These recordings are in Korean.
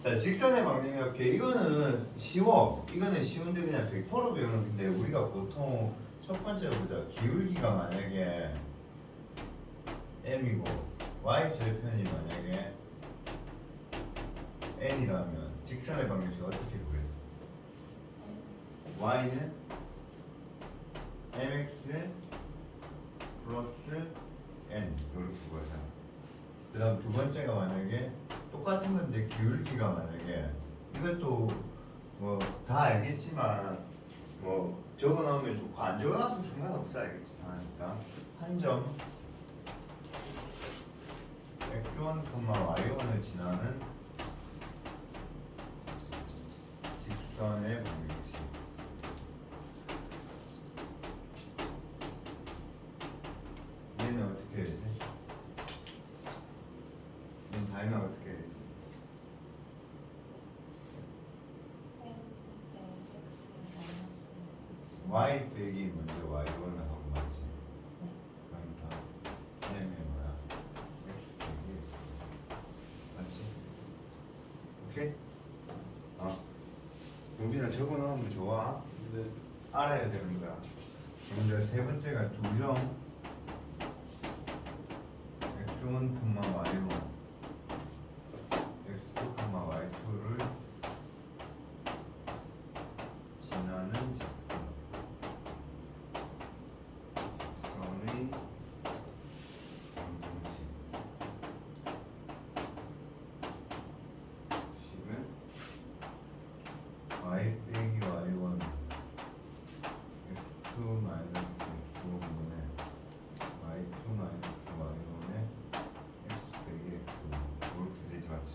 자, 직선의 방정식학교 이거는 쉬워. 이거는 쉬운데 그냥 벡터로 배우는 건데 우리가 보통 첫 번째 보자. 기울기가 만약에 m이고 y 절편이 만약에 n이라면 직선의 방정식 어떻게 구해? y는 mx 플러스 n 이렇게 구하잖아. 그 다음 두 번째가 만약에 똑같은 건데 기울기가 만약에 이것도 뭐 다 알겠지만 뭐 적어놓으면 좋고 안 적어놔도 상관없어 알겠지 다 하니까 한 점 x1, y1을 지나는 직선의 방정식. 얘는 어떻게 해야 되지? 얘는 다이나 어떻게 해야 되지? y 빼기 먼저 y1을 하고 맞지? 그러니까 m이 뭐야? x 빼기 맞지? 오케이? 용빈아 적어놓으면 좋아. 근데 알아야 되는 거야. 먼저 세 번째가 두점 x1, y1 x2, y2를 지나는 직선의 방정식. 식은 y 빼기 y1 x2 마이너스 x5분의 y2 마이너스 y1의 x 빼기 x5 이렇게 되지 맞지?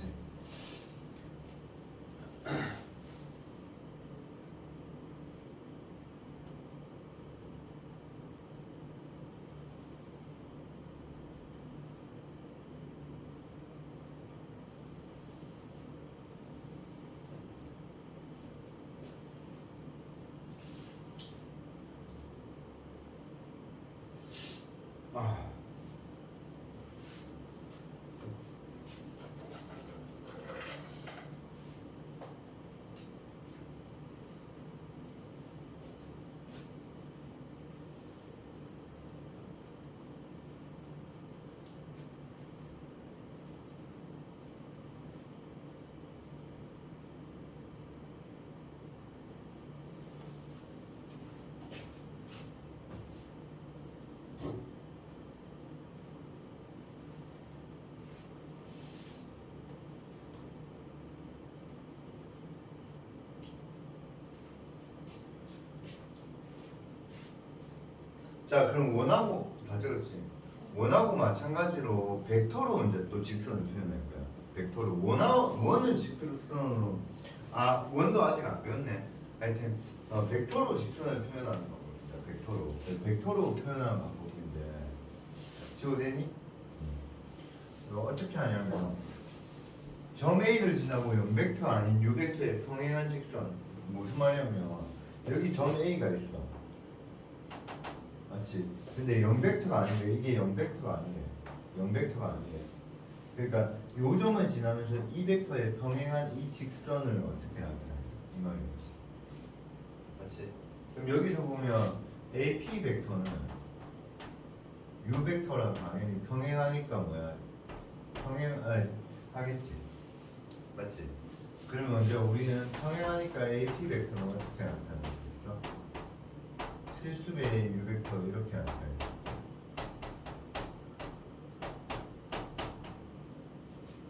자, 그럼 원하고 다 적었지. 원하고 마찬가지로 벡터로 이제 또 직선을 표현할 거야. 벡터로 원은 직선으로 원도 아직 안 배웠네. 하여튼 벡터로 직선을 표현하는 방법입니다. 벡터로 표현하는 방법인데 지워 되니? 어떻게 하냐면 점 A를 지나고 연벡터 아닌 U벡터의 평행한 직선. 무슨 말이냐면 여기 점 A가 있어. 맞지? 근데 0벡터가 아니래. 이게 0벡터가 아니래. 0벡터가 아니래. 그러니까 요 점을 지나면서 이 벡터에 평행한 이 직선을 어떻게 나타내? 이 말이지. 맞지? 그럼 여기서 보면 AP 벡터는 U 벡터랑 당연히 평행하니까 뭐야? 하겠지. 맞지? 그러면 먼저 우리는 평행하니까 AP 벡터는 어떻게 나타낼 수 있어? 실수배의 유벡터 이렇게 나타내요.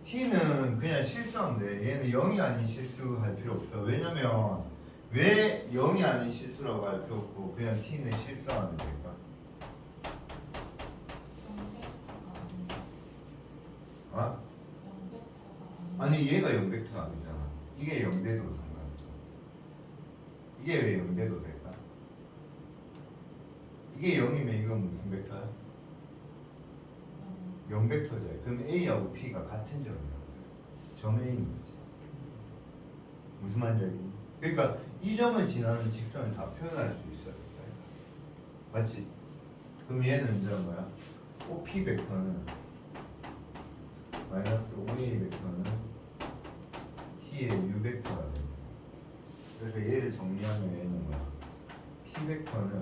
t는 그냥 실수하면 돼. 얘는 0이 아닌 실수할 필요 없어. 왜냐면 왜 0이 아닌 실수라고 할 필요 없고 그냥 t는 실수하면 될까? 아니 얘가 0벡터가 아니잖아. 이게 0대도 상관없어. 이게 왜 0대도 될까? 이게 0이면 이건 무슨 벡터야? 0벡터죠. 그럼 A하고 P가 같은 점이라고. 점 A인 거지. 무슨 말인지 알겠니? 그러니까 이 점을 지나는 직선을 다 표현할 수 있어야 된다. 맞지? 그럼 얘는 이제 뭐야? OP 벡터는 마이너스 OA 벡터는 t의 u 벡터가 돼. 그래서 얘를 정리하면 얘는 뭐야? p 벡터는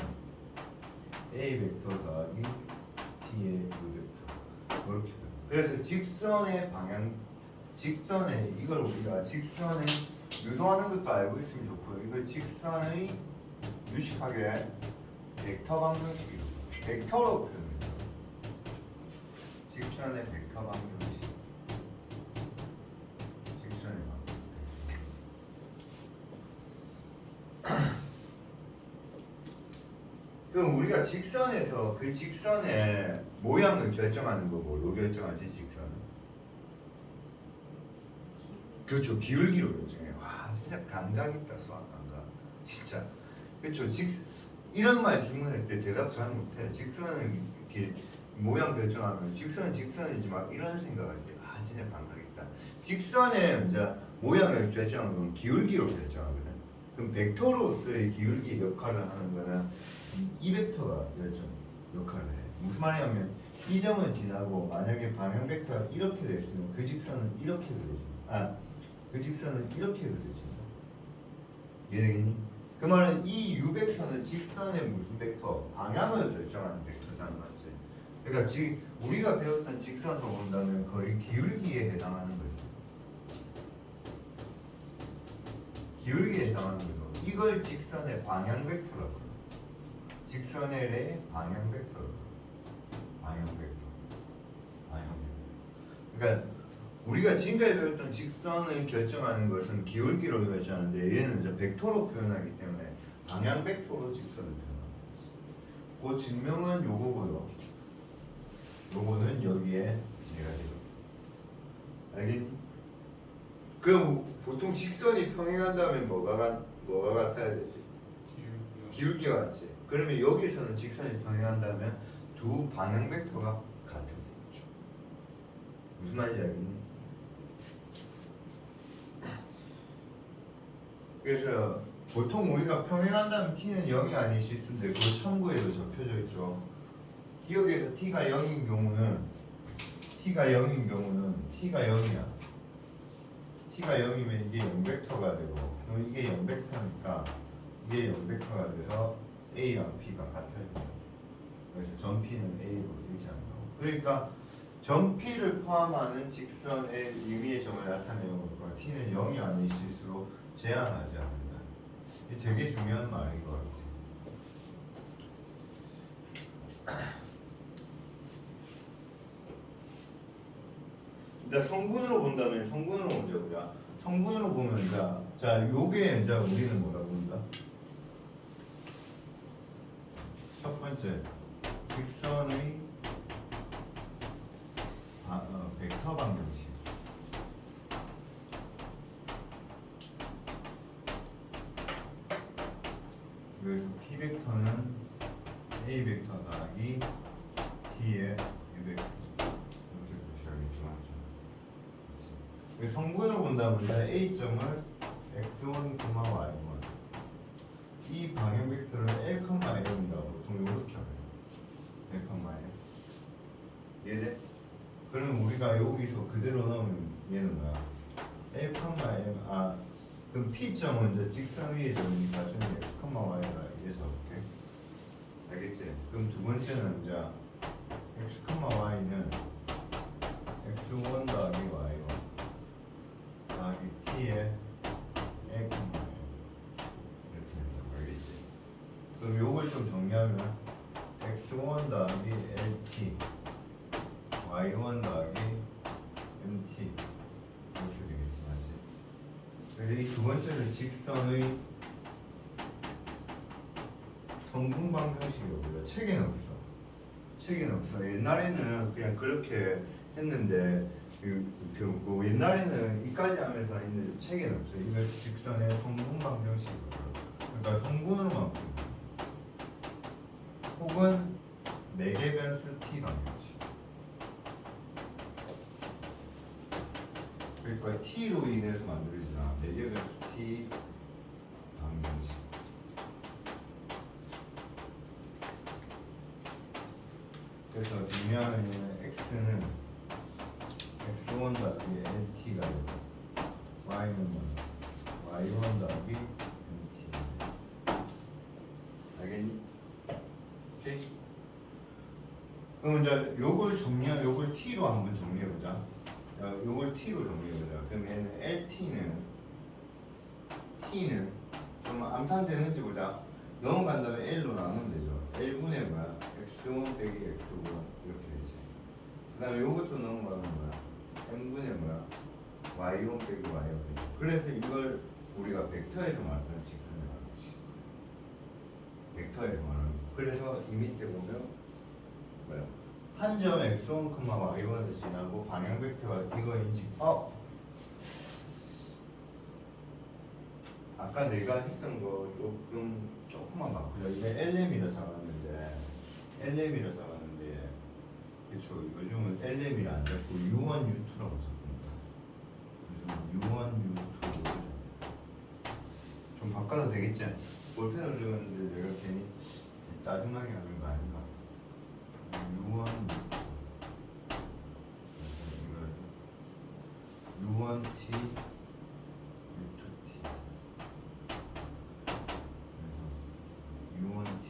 a 벡터 더하기 t의 u 벡터 이렇게. 그래서 직선의 방향, 직선의 이걸 우리가 직선의 유도하는 것도 알고 있으면 좋고요. 이걸 직선의 유식하게 벡터 방정식이요. 벡터로 표현해요. 직선의 벡터 방정식. 직선의 방정식. 그럼 우리가 직선에서 그 직선의 모양을 결정하는 거고, 뭐 결정하지 직선은? 그렇죠. 기울기로 결정해요. 와, 진짜 감각 있다. 수학 감각. 진짜. 그렇죠. 이런 말 질문했을 때 대답 잘 못해. 직선은 이렇게 모양 결정하면 직선은 직선이지 막 이런 생각하지. 아, 진짜 감각 있다. 직선의 이제 모양을 결정하는 건 기울기로 결정하거든. 그럼 벡터로서의 기울기 역할을 하는 거는 이 벡터가 역할을 해. 무슨 말이냐면 이 점을 지나고 만약에 방향 벡터가 이렇게 됐으면 그 직선은 이렇게 그려진다. 그 직선은 이렇게 그려진다. 이해되겠니? 그 말은 이 u 벡터는 직선의 무슨 벡터? 방향을 결정하는 벡터잖아, 맞지? 그러니까 지금 우리가 배웠던 직선으로 본다면 거의 기울기에 해당하는 거지. 기울기에 해당하는 거죠. 이걸 직선의 방향 벡터라고 해요. 직선의 방향 벡터. 방향 벡터. 방향 벡터. 그러니까 우리가 지금까지 배웠던 직선을 결정하는 것은 기울기로 결정하는데 얘는 이제 벡터로 표현하기 때문에 방향 벡터로 직선을 표현하는 거지. 그 증명은 요거고요. 요거는 여기에 얘가 되고. 알겠니? 그럼 보통 직선이 평행한다면 뭐가 같아야 되지? 기울기가 같지. 그러면 여기서는 직선이 평행한다면 두 방향 벡터가 같은 되겠죠. 무슨 말인지 알겠니? 그래서 보통 우리가 평행한다면 t는 0이 아닌 실수인데 그거 첨부에도 적혀져 있죠. 기억에서 t가 0인 경우는 t가 0이야. t가 0이면 이게 0벡터가 되고 그럼 이게 0벡터니까 이게 0벡터가 돼서 a랑 b가 같아진다. 그래서 전 p는 a로 일치한다고. 그러니까 전 p를 포함하는 직선의 의미의 점을 나타내고 t는 0이 아닌 실수로 제한하지 않는다. 이게 되게 중요한 말인 것 같아. 일단 성분으로 본다면 성분으로 먼저 보자. 성분으로 보면 자 요게 이제 우리는 뭐라고 본다? 첫 번째 직선의 벡터 방정식. 그래서 p 벡터는 a 벡터 더하기 t의 u 벡터 이렇게 보셔야겠죠. 성분으로 본다면 a 점을 x1, y1 이 방향 벡터를 l, m이라고 보통 이렇게 하거든요. l, m. 이해돼? 그러면 우리가 여기서 그대로 넣으면 얘는 뭐야? l, m. 그럼 P점은 이제 직선 위에 점이니까 저는 x, y가 이래서 이렇게 알겠지? 그럼 두 번째는 이제 x, y는 x1 더하기 y1 더하기 t의 l, y 이렇게 된다고 알겠지? 그럼 요걸 좀 정리하면 x1 더하기 lt y1 더하기 mt 이렇게 되겠지, 맞지? 그래서 이 두 번째는 직선의 성분 방정식이고요. 책에는 없어. 옛날에는 그냥 그렇게 했는데 그 옛날에는 이까지 하면서 했는데 책에는 없어요. 이거 직선의 성분 방정식이고요. 그러니까 성분으로만 푼다. 혹은 4개 변수 t 방정식. 그러니까 t로 인해서 만들어지나 4개 변수 t 방정식. 그래서 정리하면 x는 x1 더하기 lt가 되고 y는 뭐 y1 더하기 mt. 알겠니? 오케이. 그럼 이제 요걸 요걸 t로 한번 정리해보자. 요걸 t로 정리해보자. 그럼 얘는 t는 좀 암산되는지 보자. 넘어간 다음에 L로 나누면 되죠. L분의 뭐야? X1 빼기 X5 이렇게 되지. 그 다음에 요것도 넘어가면 뭐야? N분의 뭐야? Y1 빼기 Y1 되죠. 그래서 이걸 우리가 벡터에서 말하는 직선을 말하지. 벡터에서 말하는. 그래서 이 밑에 보면 뭐야? 한 점 X1, Y1을 지나고 방향 벡터가 이거인지 아까 내가 했던 거 조금만 바꾸자. 이게 LM이라 잡았는데 그쵸. 요즘은 LM이라 안 잡고 U1, U2라고 잡습니다. 요즘은 U1, U2 좀 바꿔도 되겠지? 볼펜을 적었는데 내가 괜히 짜증나게 하는 거 아닌가? U1, U1T, U2T. U1T,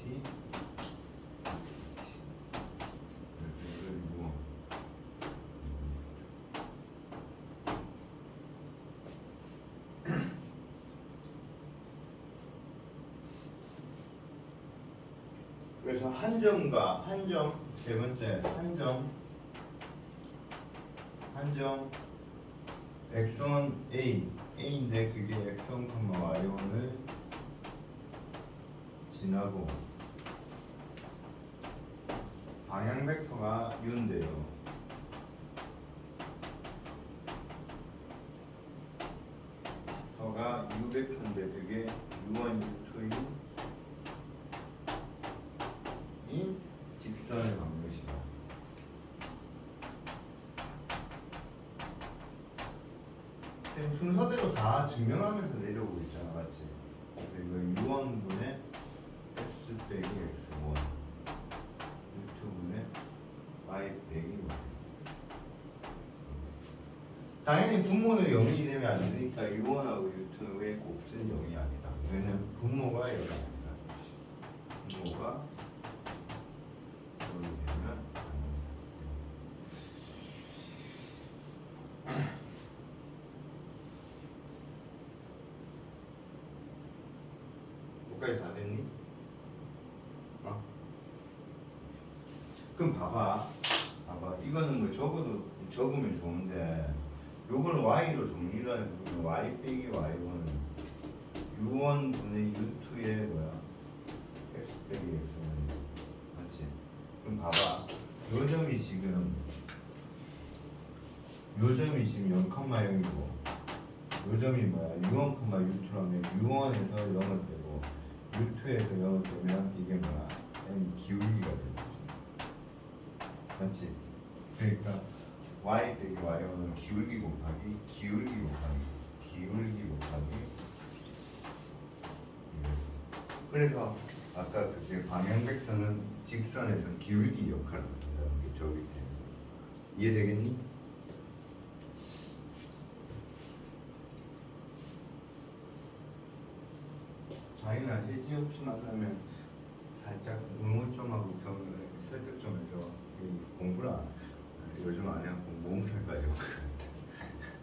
그래서 한 점과 한 점, 세 번째 한 점 x1 a인데 그게 x1, y1을 지나고 방향 벡터가 u인데요. 가 u 벡터인데 그게 u1, u2인 직선의 방정식이다. 지금 순서대로 다 증명하면서 내려오고 있잖아, 맞지? 그래서 이거 u1분의 x 빼기 x1, u2분의 y 빼기 y. 당연히 분모는 0이 되면 안 되니까 u1하고 u2의 곱은 0이 아니다. 왜냐면 분모가 0이 아니다. 분모가 0이 되면 여기까지 다 됐니? 그럼 봐봐. 이거는 뭐 적으면 좋은데 요걸 y로 정리를 하면 y 빼기 y1은 u1분의 u2의 뭐야? x 빼기 x1 맞지? 그럼 봐봐. 요 점이 지금 0,0이고 요 점이 뭐야? u1, u2라면 u1에서 0을 빼고 u2에서 0을 빼면 이게 뭐야? m 기울기가 되는 거지. 맞지? 그러니까 y 빼기 y1은 기울기 곱하기 그래서 아까 그때 방향 벡터는 직선에서 기울기 역할을 한다는 게 저기 때문에 이해되겠니? 자기나 혜지 혹시 만나면 살짝 응원 좀 하고 설득 좀 해줘. 공부를 요즘 안 해갖고 몸살까지 오고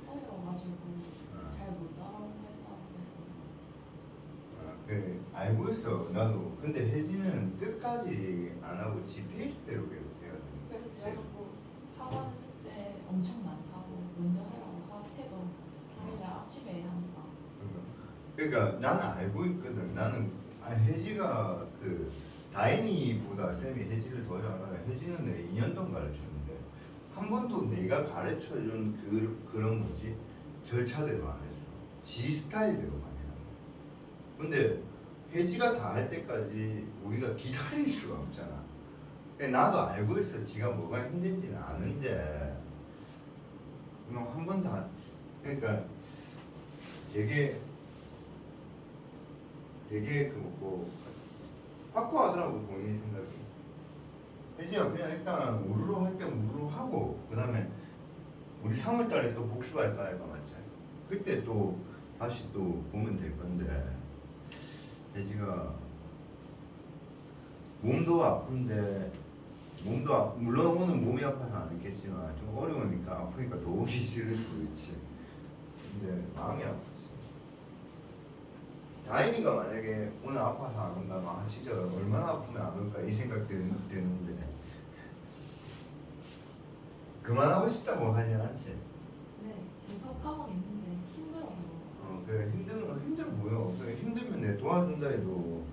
어려워가지고 잘 못 따라오겠다고 해서. 그래 알고 있어 나도. 근데 혜지는 끝까지 안 하고 지 페이스대로 계속 해야 돼. 그래서 제가 자꾸 학원 숙제 엄청 많다고 먼저 해라고 해도 당연히 아침에 하니까. 그러니까 나는 알고 있거든. 나는 혜지가 그 다인이보다 쌤이 혜지를 더 잘 알아. 혜지는 내가 2년 동안 가르쳤는데 한 번도 내가 가르쳐준 그런 뭐지 절차대로 안 했어. 지 스타일대로만 해. 근데 혜지가 다 할 때까지 우리가 기다릴 수가 없잖아. 나도 알고 있어. 지가 뭐가 힘든지는 아는데 한 번 다 그러니까 되게 뭐 확고하더라고 본인 생각이. 혜지야 그냥 일단 우르르 할 때 우르르 하고 그 다음에 우리 3월달에 또 복습할까 해봐 맞지? 그때 또 다시 또 보면 될 건데 혜지가 몸도 아픈데 물론 오늘 몸이 아파서 안 했겠지만 좀 어려우니까 아프니까 더 오기 싫을 수도 있지. 근데 마음이 아프지. 다인이가 만약에 오늘 아파서 안 온다면 아 진짜 얼마나 아프면 안 올까 이 생각 드는데 그만하고 싶다고 하진 않지. 네, 계속 하고 있는데 힘들어서. 그래 힘들어 보여. 그래 힘들면 내 도와준다 해도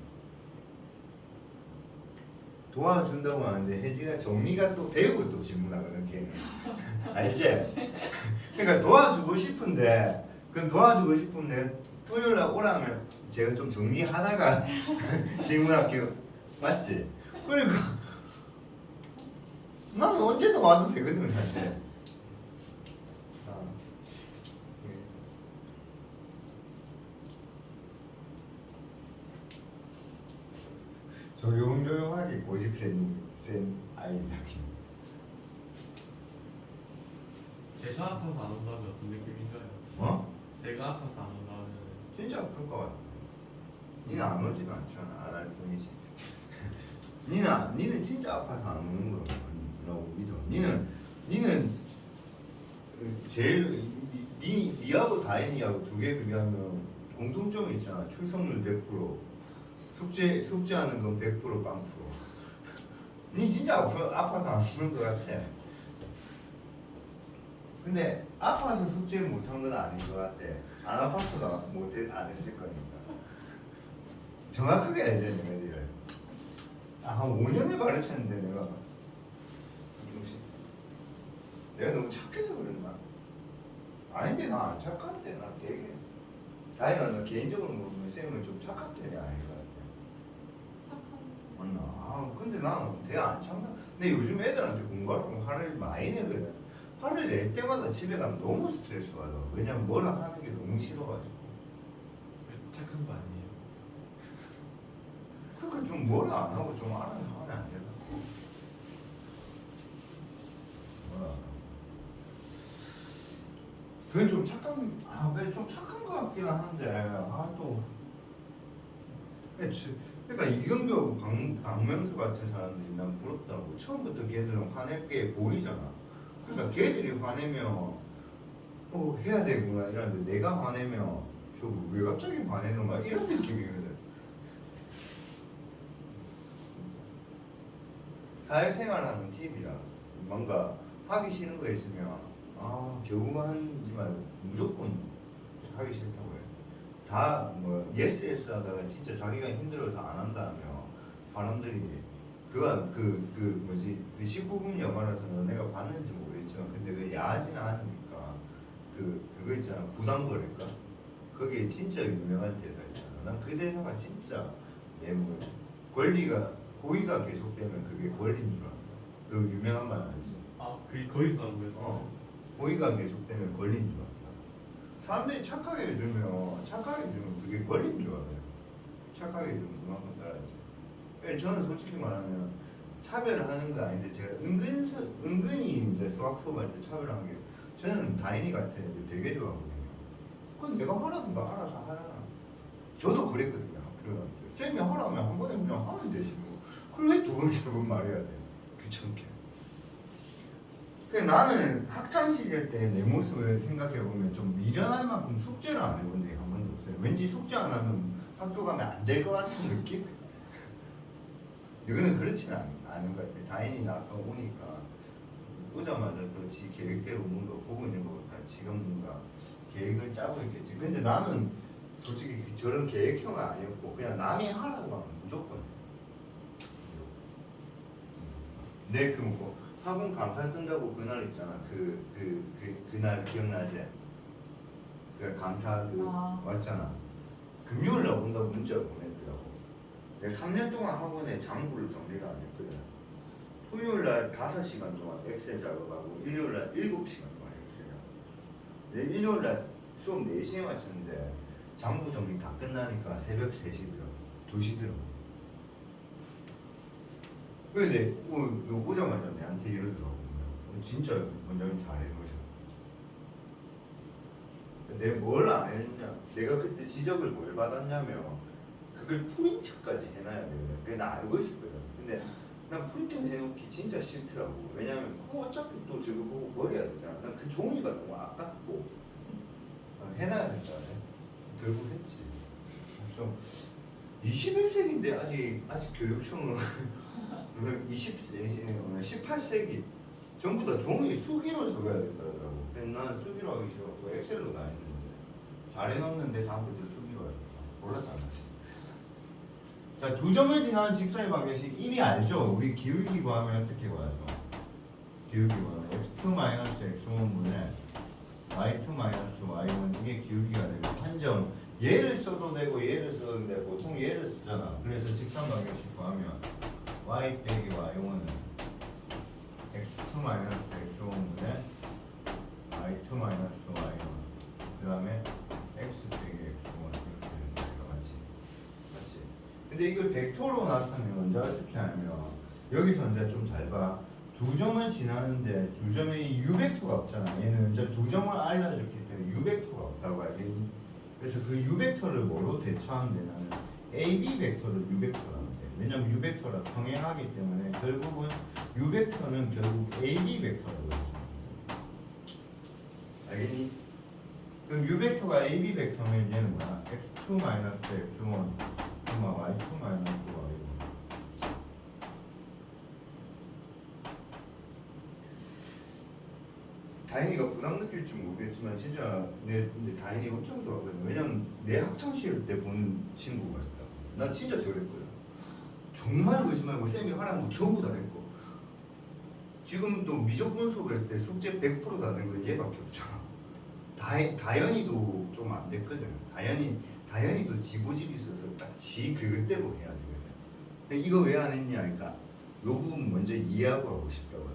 도와준다고 하는데 혜지가 정리가 또 되고 또 질문하거든 걔는. 알지? 그러니까 도와주고 싶은데 그럼 도와주고 싶은데 토요일 날 오라면 제가 좀 정리하다가 질문할게요. 맞지? 그러니까 나는 언제든 와도 되거든 사실. 예. 조용조용하게 고집 센 아이다. 제가 아파서 안 온다면 어떤 느낌인가요? 어? 제가 아파서 안 온다면 진짜 아플 것 같아. 니는 안 오지도 않잖아. 안 할 뿐이지. 니는 진짜 아파서 안 오는 거라고 믿어. 니는 제일 니하고 다인이하고 두 개 비교하면 공통점이 있잖아. 출석률 100%, 숙제하는 건 100% 빵 프로. 니 진짜 아파서 안 오는 것 같아. 근데 아파서 숙제 못한 건 아닌 것 같아. 안 아팠어도 안 했을 거니까. 정확하게 알지 내가 니를. 한 5년을 가르쳤는데 내가 내가 너무 착해서 그랬나? 아닌데 나 안 착한데 나 되게 다행히 나 개인적으로 보면 쌤은 좀 착한 편이 아닌 것 같아. 착한. 맞나? 근데 나는 되게 안 참나. 근데 요즘 애들한테 공부하라고 화를 많이 내거든. 화를 낼 때마다 집에 가면 너무 스트레스 받아. 왜냐면 뭐라 하는 게 너무 싫어가지고. 착한 거 아니에요? 그러니까 좀 뭐라 안 하고 좀 알아서 하면 안 되나? 뭐라 안 하고. 그건 좀 왜 좀 착한 것 같긴 한데, 또. 그러니까 이경규하고 박명수 같은 사람들이 난 부럽더라고. 처음부터 걔들은 화낼 게 보이잖아. 그러니까 걔들이 화내면, 해야 되구나 이러는데 내가 화내면, 저 왜 갑자기 화내는 거야? 이런 느낌이거든. 사회생활하는 팁이야. 뭔가 하기 싫은 거 있으면 겨우 하지 말고 무조건 하기 싫다고 해. 다 뭐 예스 예스 하다가 진짜 자기가 힘들어서 안 한다며 사람들이 그 뭐지 그 19금 영화라서 너네가 봤는지 모르겠지만 근데 그 야하진 않으니까 그거 있잖아 부당거래인가 거기에 진짜 유명한 대사 있잖아. 난 그 대사가 진짜 내물 고의가 계속되면 그게 권리인 줄 알았다. 그 유명한 말 알지? 그게 거기서 나온 거였어요? 고의가 계속되면 권리인 줄 알았다. 사람들이 착하게 해주면 그게 권리인 줄 알아요. 착하게 해주면 그만큼 따라야지. 저는 솔직히 말하면 차별을 하는 거 아닌데 제가 은근히 이제 수학 수업할 때 차별한 게 저는 다인이 같은 애들 되게 좋아하거든요. 그건 내가 하라는 거 알아서 하잖아. 저도 그랬거든요. 그래가지고 쌤이 하라면 한 번에 그냥 하면 되지 뭐. 그걸 왜 두 번, 세 번 말해야 돼? 귀찮게. 나는 학창 시절 때 내 모습을 생각해 보면 좀 미련할 만큼 숙제를 안 해본 적이 한 번도 없어요. 왠지 숙제 안 하면 학교 가면 안 될 것 같은 느낌? 이거는 그렇지는 않은 것 같아요. 다인이 아까 오니까 오자마자 또 지 계획대로 뭔가 보고 있는 것 같아. 지금 뭔가 계획을 짜고 있겠지. 근데 나는 솔직히 저런 계획형은 아니었고 그냥 남이 하라고 하면 무조건. 뭐 학원 감사 뜬다고 그날 있잖아. 그날 기억나지? 그 감사 왔잖아. 금요일 날 온다고 문자를 보냈더라고. 내가 3년 동안 학원에 장부를 정리를 안 했거든. 토요일 날 5시간 동안 엑셀 작업하고 일요일 날 7시간 동안 엑셀 작업했어. 내 일요일 날 수업 4시에 마쳤는데 장부 정리 다 끝나니까 새벽 3시 들어. 2시 들어. 근데 오자마자 내한테 이러더라고. 진짜 원장님 잘해놓으셔. 내가 뭘 안 했냐? 내가 그때 지적을 뭘 받았냐면 그걸 프린트까지 해놔야 되거든. 그게 나 알고 있었거든. 근데 난 프린트 해놓기 진짜 싫더라고. 왜냐면 그거 어차피 또 저거 보고 버려야 되잖아. 난 그 종이가 너무 아깝고 해놔야 된다. 결국 했지. 좀 21세기인데 아직 교육청은 18세기 전부 다 종이 수기로 적어야 된다더라고. 근데 난 수기로 하기 싫어서 엑셀로 다 했는데 잘 해놓는데 다음부터 수기로 하자. 몰랐잖아. 자, 두 점을 지나는 직선의 방정식 이미 알죠? 우리 기울기 구하면 어떻게 구하죠? 기울기 구하면 x2-x1분의 y2-y1 이게 기울기가 되고 한 점 얘를 써도 되고 얘를 써도 되는데 보통 얘를 쓰잖아. 그래서 직선 방정식 구하면 y 빼기 y1은 x2-x1분의 y2-y1 그 다음에 x 빼기 x1 이렇게 되는 거야. 맞지? 근데 이걸 벡터로 나타내면 이제 어떻게 하냐면 여기서 이제 좀 잘 봐. 두 점을 지나는데 두 점에 u벡터가 없잖아. 얘는 이제 두 점을 알려줬기 때문에 u벡터가 없다고 알겠니? 그래서 그 u벡터를 뭐로 대처하면 되냐면 AB 벡터를 u벡터로 하면 돼. 왜냐면 u벡터랑 평행하기 때문에 결국은 u벡터는 결국 AB 벡터라고 해줘. 알겠니? 그럼 u벡터가 AB 벡터면 얘는 뭐야? x2-x1, y2-y1. 다인이가 부담 느낄지 모르겠지만 진짜 근데 다인이 엄청 좋아하거든. 왜냐면 내 학창시절 때 본 친구가 있다. 난 진짜 저랬거든. 정말 거짓말고 쌤이 하라는 거 전부 다 했고 지금도 미적분 수업할 때 숙제 100% 다 된 건 얘밖에 없잖아. 다현이도 좀 안 됐거든. 다현이도 지고집 있어서 딱 지 그것대로 해야 되거든. 이거 왜 안 했냐 하니까 요 부분 먼저 이해하고 하고 싶다고.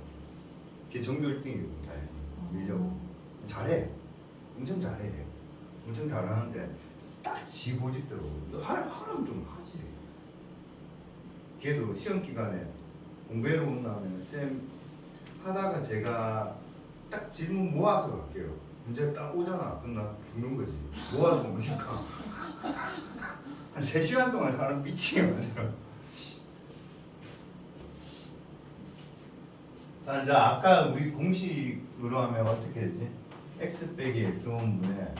걔 전교 1등이거든 다현이. 밀려고 잘해. 엄청 잘해. 엄청 잘하는데 딱 지 고집대로 하라면 좀 하지. 걔도 시험 기간에 공부해러 온다면 쌤 하다가 제가 딱 질문 모아서 갈게요. 문제 딱 오잖아. 그럼 나 죽는 거지. 모아서 오니까 한 3시간 동안 사람 미치게 만들어. 자, 이제 아까 우리 공식으로 하면 어떻게 되지? x 빼기 x1분의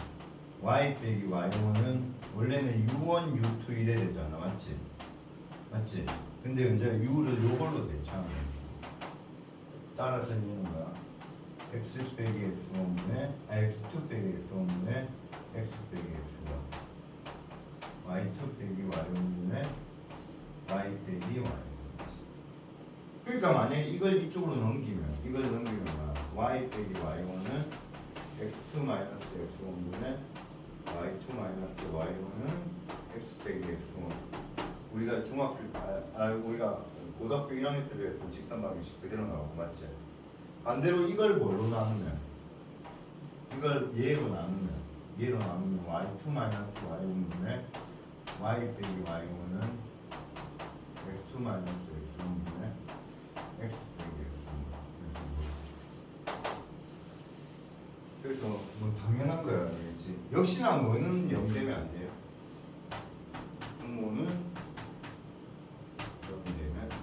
y 빼기 y1은 원래는 u1, u2 이래 되잖아. 맞지? 맞지? 근데 이제 u를 요걸로 대체하면 따라서 얘는 뭐야? x 빼기 x1분의 x2 빼기 x1분의 x 빼기 x1 y2 빼기 y1분의 y 빼기 y. 그러니까 만약에 이걸 이쪽으로 넘기면 뭐야? y 빼기 y1은 x2-x1분의 y2-y1은 x 빼기 x1. 우리가 우리가 고등학교 1학년 때 배웠던 직선 방정식 그대로 나오고 맞지? 반대로 이걸 뭘로 나누면 이걸 얘로 나누면 y2-y1분의 y 빼기 y1은 x2-x1분의 x 빼기 x. 그래서 뭐 당연한 거야, 알겠지? 역시나 뭐는 0 되면 안 돼요. 뭐는 0 되면 안 돼.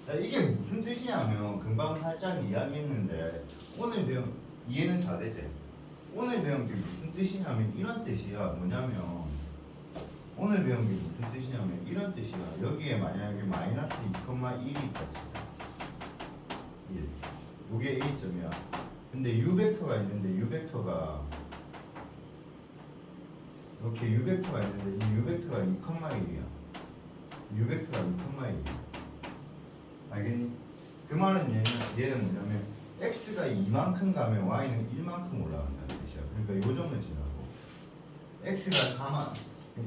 자, 이게 무슨 뜻이냐면 금방 살짝 이야기했는데 오늘 배운 이해는 다 되지? 오늘 배운 게 무슨 뜻이냐면 이런 뜻이야. 뭐냐면 오늘 배운 게 무슨 뜻이냐면 이런 뜻이야. 여기에 만약에 마이너스 2,1이 있다 치자. 이게 A점이야. 근데 U벡터가 있는데 U벡터가 이렇게 U벡터가 있는데 이 U벡터가 2,1이야. U벡터가 2,1이야. 알겠니? 그 말은 얘는 뭐냐면 X가 2만큼 가면 Y는 1만큼 올라간다는 뜻이야. 그러니까 요 점을 지나고 X가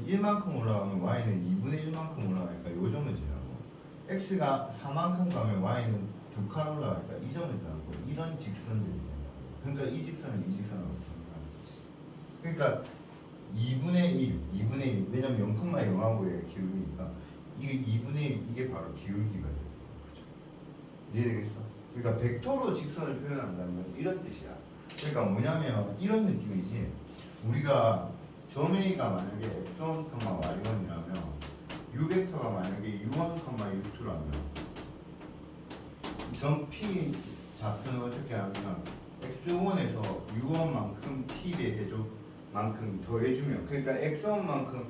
1만큼 올라가면 Y는 2분의 1만큼 올라가니까 요 점을 지나고 X가 4만큼 가면 Y는 2칸 올라가니까 이 점을 지나고 이런 직선들이 된다. 그러니까 이 직선은 이 직선하고 동일한 거지. 그러니까 2분의 1 왜냐면 0,0하고의 기울기니까 이게 2분의 1 이게 바로 기울기가 되는 거죠. 이해되겠어? 그러니까 벡터로 직선을 표현한다는 건 이런 뜻이야. 그러니까 뭐냐면 이런 느낌이지. 우리가 점 A가 만약에 x1, y1이라면 u 벡터가 만약에 u1, u2라면 점 P 좌표는 어떻게 하면 x1에서 u1만큼 t배 해줘 만큼 더해주면 그러니까 x1에서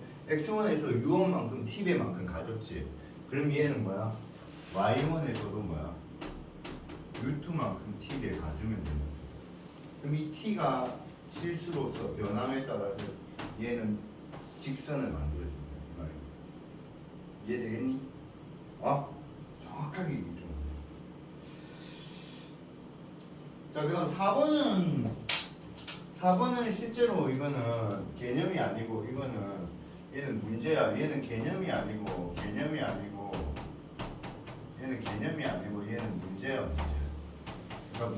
u1만큼 t배만큼 가졌지. 그럼 얘는 뭐야? y1에서도 뭐야? u2만큼 t배 가주면 되는 거야. 그럼 이 t가 실수로서 변함에 따라서 얘는 직선을 만들어준다 이 말이야. 이해되겠니? 정확하게 얘기 좀. 자, 그다음 4번은 실제로 이거는 개념이 아니고 이거는 얘는 문제야. 얘는 개념이 아니고 얘는 문제야. 문제. 그러니까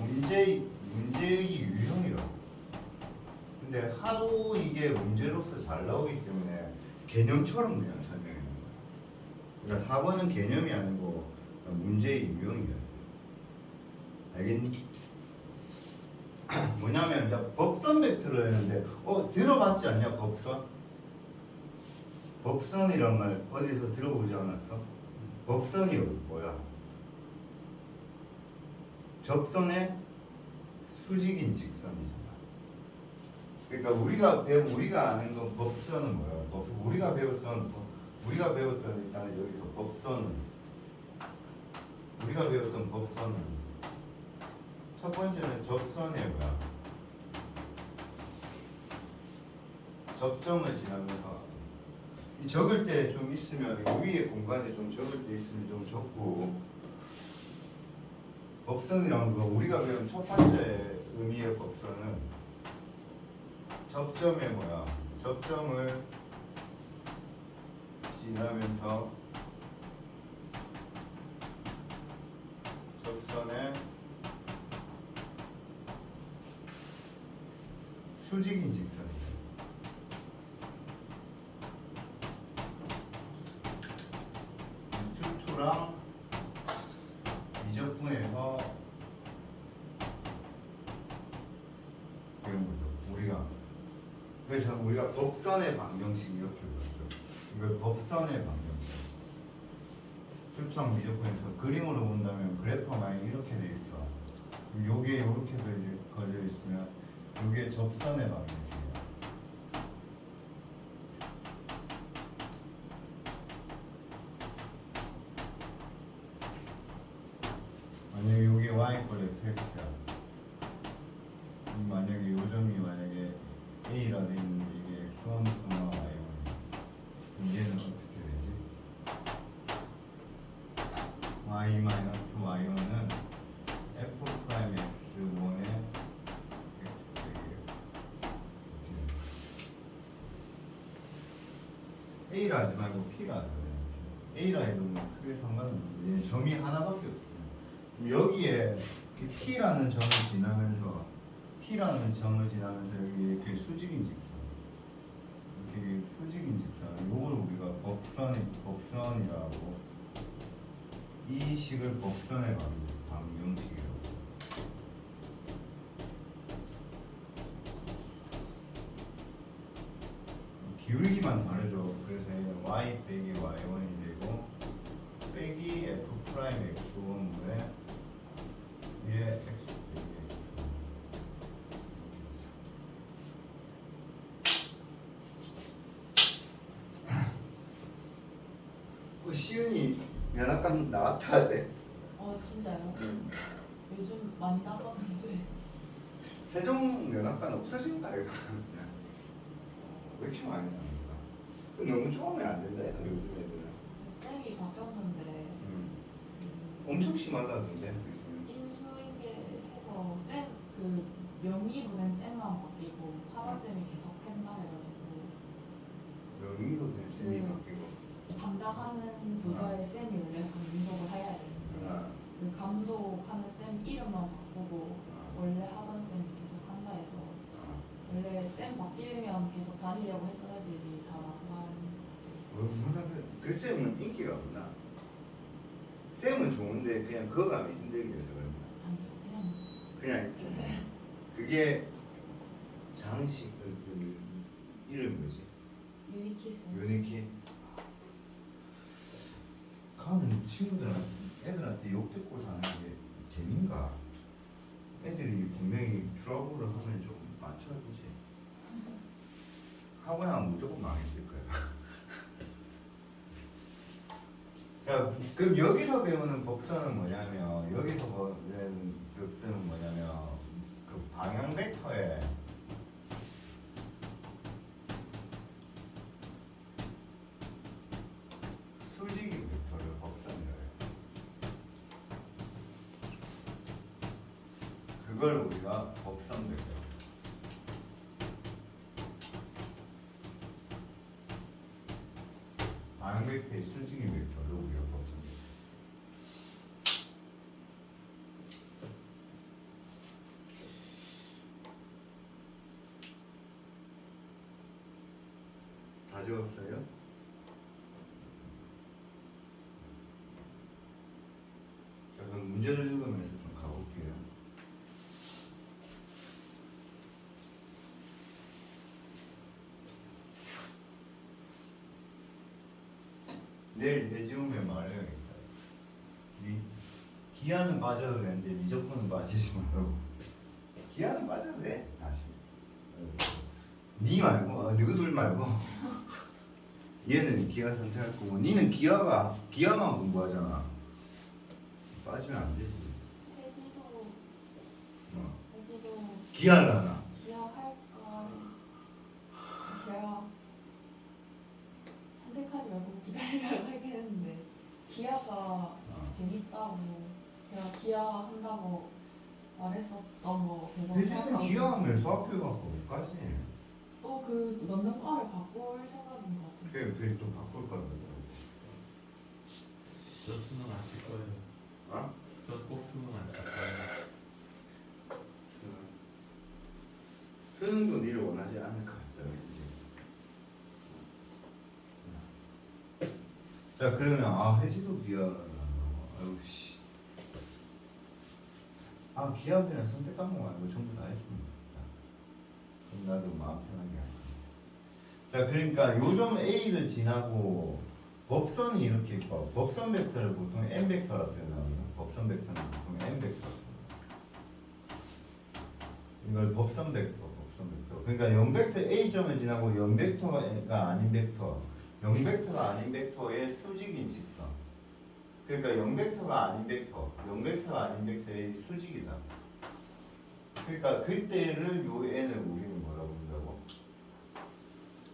문제의 유형이라고. 근데 하도 이게 문제로서 잘 나오기 때문에 개념처럼 그냥 설명해 놓은 거야. 그러니까 4번은 개념이 아니고 문제의 유형이야. 알겠니? 뭐냐면 이제 법선 벡터를 했는데 들어봤지 않냐 법선? 법선이란 말 어디서 들어보지 않았어? 법선이 뭐야? 접선의 수직인 직선이잖아. 그러니까 우리가 아는 건 법선은 뭐야? 우리가 배웠던 일단 여기서 우리가 배웠던 법선은 첫 번째는 접선의 뭐야? 접점을 지나면서 적을 때 좀 있으면 위에 공간에 좀 적을 때 있으면 좀 적고 법선이란 거 우리가 배운 첫 번째 의미의 법선은 접점의 뭐야? 접점을 지나면서 접선의 수직인 직선이야. 수투랑 미적분에서 배운 거죠. 그래서 우리가 법선의 방정식 이렇게 배웠죠. 이걸 법선의 방정식. 수투랑 미적분에서 그림으로 본다면 그래프가 만약 이렇게 돼 있어. 그럼 요게 이렇게 걸려 있으면 요게 접선의 방정식이야. 만약에 여기 y꼴 fx야. 만약에 요점이 만약에 a라 돼 있는데 이게 x1, y1. 얘는 어떻게 되지? y-y1은 f 프라임 x1의 x 빼기 a라 하지 말고 p라 하자. a라 해도 뭐 크게 상관없는데 점이 하나밖에 없어. 여기에 P라는 점을 지나면서 여기 이렇게 수직인 직선, 이렇게 수직인 직선, 요걸 우리가 법선이라고 이 식을 법선의 방정식이라고. 기울기만 다르죠. 그래서 얘는 y 빼기 y1이 되고 빼기 f 프라임 x1분의 얘 x 빼기 x. 시은이 면학관 나왔다 네. 진짜요? 요즘 많이 나빠서인데. 세종 면학관 없어진 거 알고 왜 이렇게 많이 나옵니까? 너무 좋으면 안 된다 요즘 애들은. 쌤이 바뀌었는데 엄청 심하다던데. 인수인계해서 쌤 명의로 된 쌤만 바뀌고 하던 쌤이 계속 한다 해가지고 명의로 된 쌤이 바뀌고 담당하는 부서의 쌤이 원래 감독을 해야 되는데 그 감독하는 쌤 이름만 바꾸고 원래 하던 쌤이 계속 한다 해서 원래 쌤 바뀌면 계속 다니려고 했던 애들이 다 나간. 그 쌤은 인기가 없나? 쌤은 좋은데 그냥 거감이 힘들게 해서 그런가? 아니 그냥 그냥 이렇게 그게 장식 그 이름 뭐지? 유니키스. 유니키. 가는 친구들한테 애들한테 욕 듣고 사는 게 재민가? 애들이 분명히 트러블을 하면 좀 맞춰주지. 하고 나면 무조건 망했을 거야. 자, 그럼 여기서 배우는 법선은 뭐냐면 여기서 배우는 법선은 뭐냐면 그 방향 벡터에 수직인 벡터를 법선이라고 해요. 그걸 우리가 법선 벡터. 방향 벡터의 수직인 벡터를 우리가 법선 벡터. 다 적었어요? 자, 그럼 문제를 읽으면서 좀 가볼게요. 내일 내지우면 말해야겠다. 기아는 빠져도 되는데 미적분은 빠지지 말고. 기아는 빠져도 돼. 다시. 니 말고, 너희들 말고. 얘는 기아 선택할 거고, 니는 기아만 공부하잖아. 빠지면 안 되지. 해지도 어. 해지도 기아라나. 기억할까? 제가 선택하지 말고 기다리라고 하긴 했는데 기아가 재밌다고 제가 기아 한다고 말했었던 거 계속 대신에 생각하고 기아하면 수학교 갖고 못 가지. 또 그 넣는 과를 바꿀 생각인 것 같아요. 그게 또 바꿀 거라고. 저 수능 안 칠 거예요. 어? 저 꼭 수능 안 칠 거예요. 수능도 니를 원하지 않을 것 같다, 왠지. 자, 그러면 해지도 기아. 아유 씨. 기아 그냥 선택 과목 말고 전부 다 했으면 좋겠다. 그럼 나도 마음 편하게 할게. 자, 그러니까 요점 A를 지나고 법선이 이렇게 있고 법선 벡터를 보통 M 벡터라고 표현하거든요. 법선 벡터는 보통 M 벡터. 이걸 법선 벡터, 법선 벡터. 그러니까 0벡터 A점을 지나고 0벡터가 아닌 벡터, 0벡터가 아닌 벡터의 수직인 직선. 그러니까 0벡터가 아닌 벡터, 0벡터가 아닌 벡터의 수직이다. 그러니까 그때를 요 n을 우리는 뭐라고 부른다고?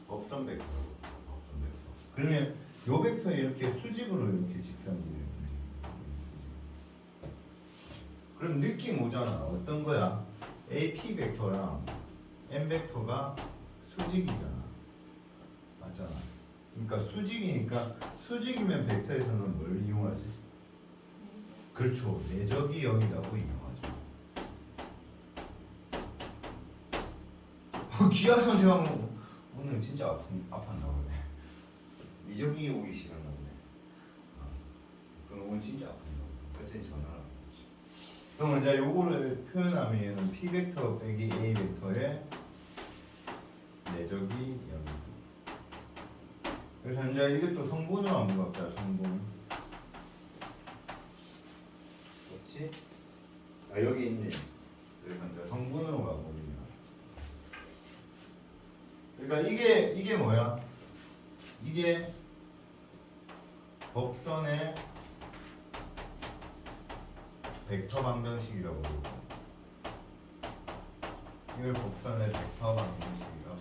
법선 벡터라고. 법선 벡터. 그러면 요 벡터에 이렇게 수직으로 이렇게 직선이 그럼 느낌 오잖아. 어떤 거야? AP 벡터랑 M 벡터가 수직이잖아. 맞잖아. 그러니까 수직이니까 수직이면 벡터에서는 뭘 이용하지? 그렇죠. 내적이 0이라고 이용하죠. 기하 선택하면 오늘 진짜 아팠나 보네. 미적이 오기 싫었나 보네. 그럼 오늘 진짜 아팠나 보네. 그래서 전화를 안 했지. 그럼 이제 요거를 표현하면 P 벡터 빼기 A 벡터의 내적이 0. 그래서 이제 이게 또 성분으로 한번 가볼까요? 성분. 없지? 여기 있네. 그래서 이제 성분으로 가보면. 그러니까 이게 뭐야? 이게 법선의 벡터 방정식이라고 부르고 이걸 법선의 벡터 방정식이라고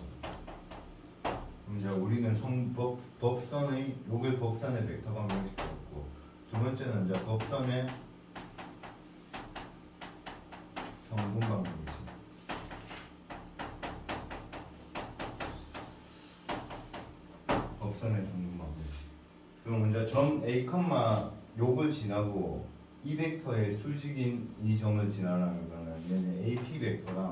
부르고 이제 우리는 법선의 요걸 법선의 벡터 방정식이었고 두 번째는 이제 법선의 성분 방정식. 법선의 성분 방정식. 그럼 이제 점 A, 요걸 지나고 이 벡터의 수직인 이 점을 지나라는 거는 얘는 AP 벡터랑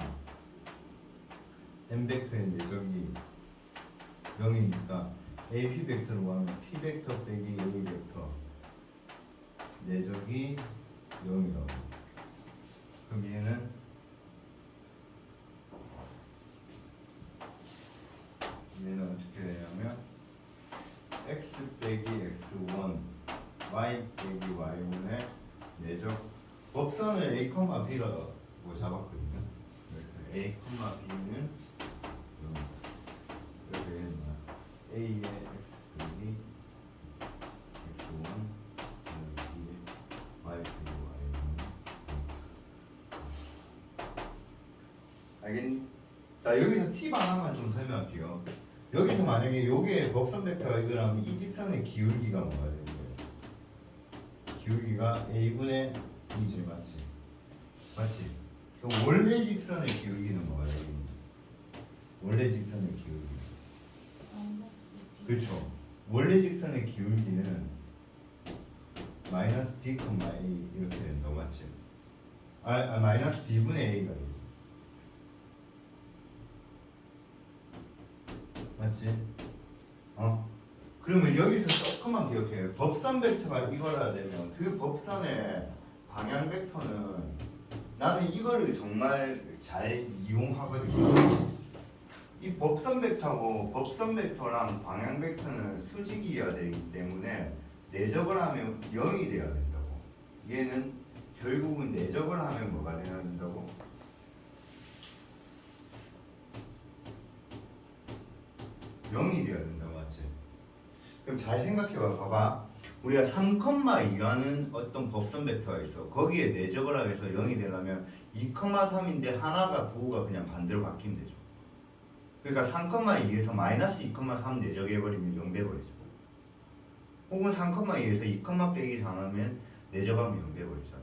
M 벡터의 내적이 0이니까 AP 벡터로 가면 P 벡터 빼기 A 벡터 내적이 0이라고. 그럼 얘는 x 빼기 x1 y 빼기 y1의 내적 법선을 a, b라고 잡았거든요. 그래서 a, b는 그래서 얘는 뭐야? a의 x 빼기 x1 b의 y 빼기 y1 알겠니? 자 여기서 팁 하나만 좀 설명할게요. 여기서 만약에 요게 법선 벡터가 이거라면 이 직선의 기울기가 뭐가 되는 거예요? 기울기가 a분의 2지 맞지? 맞지? 그럼 원래 직선의 기울기는 뭐가 되겠니? 원래 직선의 기울기 그렇죠. 원래 직선의 기울기는 마이너스 b, a 이렇게 된다고 맞지? 마이너스 b분의 a가 되지 맞지? 그러면 여기서 조금만 기억해요. 법선 벡터가 이거라 되면 그 법선의 방향 벡터는 나는 이거를 정말 잘 이용하거든요. 이 법선 벡터하고 법선 벡터랑 방향 벡터는 수직이어야 되기 때문에 내적을 하면 0이 돼야 된다고. 얘는 결국은 내적을 하면 뭐가 돼야 된다고? 0이 돼야 된다고 맞지? 그럼 잘 생각해봐. 봐봐. 우리가 3,2라는 어떤 법선 벡터가 있어. 거기에 내적을 하기 위해서 0이 되려면 2,3인데 하나가 부호가 그냥 반대로 바뀌면 되죠. 그러니까 3,2에서 마이너스 2,3 내적해버리면 0 돼버리죠. 혹은 3,2에서 2, 빼기 4하면 내적하면 0 돼버리잖아.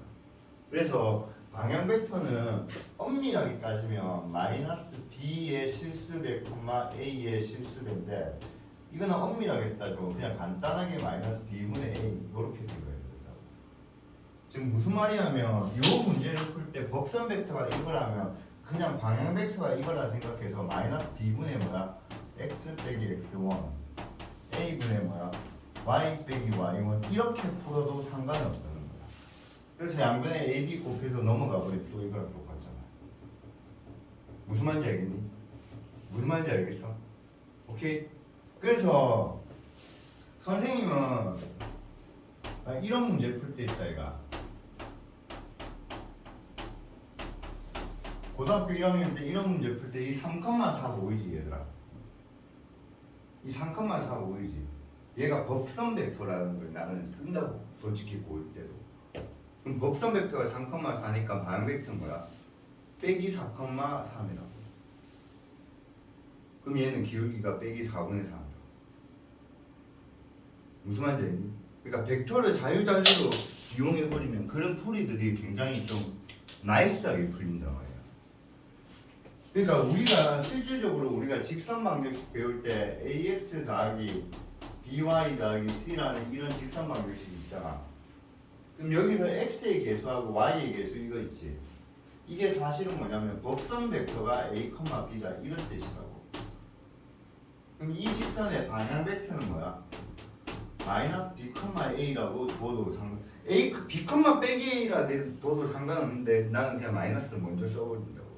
그래서 방향 벡터는 엄밀하게 따지면 마이너스 b의 실수배, a의 실수배인데 이거는 엄밀하게 따지고 그냥 간단하게 마이너스 b분의 a 이렇게 생각해야 된다고. 지금 무슨 말이냐면 이 문제를 풀 때 법선 벡터가 이거라면 그냥 방향 벡터가 이거라 생각해서 마이너스 b분의 뭐야? x 빼기 x1 a분의 뭐야? y 빼기 y1 이렇게 풀어도 상관이 없다는 거야. 그래서 양변에 a, b 곱해서 넘어가 버리면 또 이거랑 똑같잖아. 무슨 말인지 알겠니? 무슨 말인지 알겠어? 오케이? 그래서 선생님은 이런 문제 풀 때 있다 이가 고등학교 1학년 때 이런 문제 풀 때 이 3,45이지 얘들아. 이 3,45이지. 얘가 법선 벡터라는 걸 나는 쓴다고 솔직히 볼 때도. 그럼 법선 벡터가 3,4니까 방향 벡터는 뭐야? 빼기 4,3이라고. 그럼 얘는 기울기가 빼기 4분의 3. 무슨 말인지 알겠니? 그러니까 벡터를 자유자재로 이용해버리면 그런 풀이들이 굉장히 좀 나이스하게 풀린단 말이야. 그러니까 우리가 실질적으로 우리가 직선 방정식 배울 때 ax 더하기 by 더하기 c라는 이런 직선 방정식이 있잖아. 그럼 여기서 x의 개수하고 y의 개수 이거 있지. 이게 사실은 뭐냐면 법선 벡터가 a, b다 이런 뜻이라고. 그럼 이 직선의 방향 벡터는 뭐야? 마이너스 b, a라고 둬도 상관 a, b, 빼기 a라 둬도 상관없는데 나는 그냥 마이너스를 먼저 써버린다고.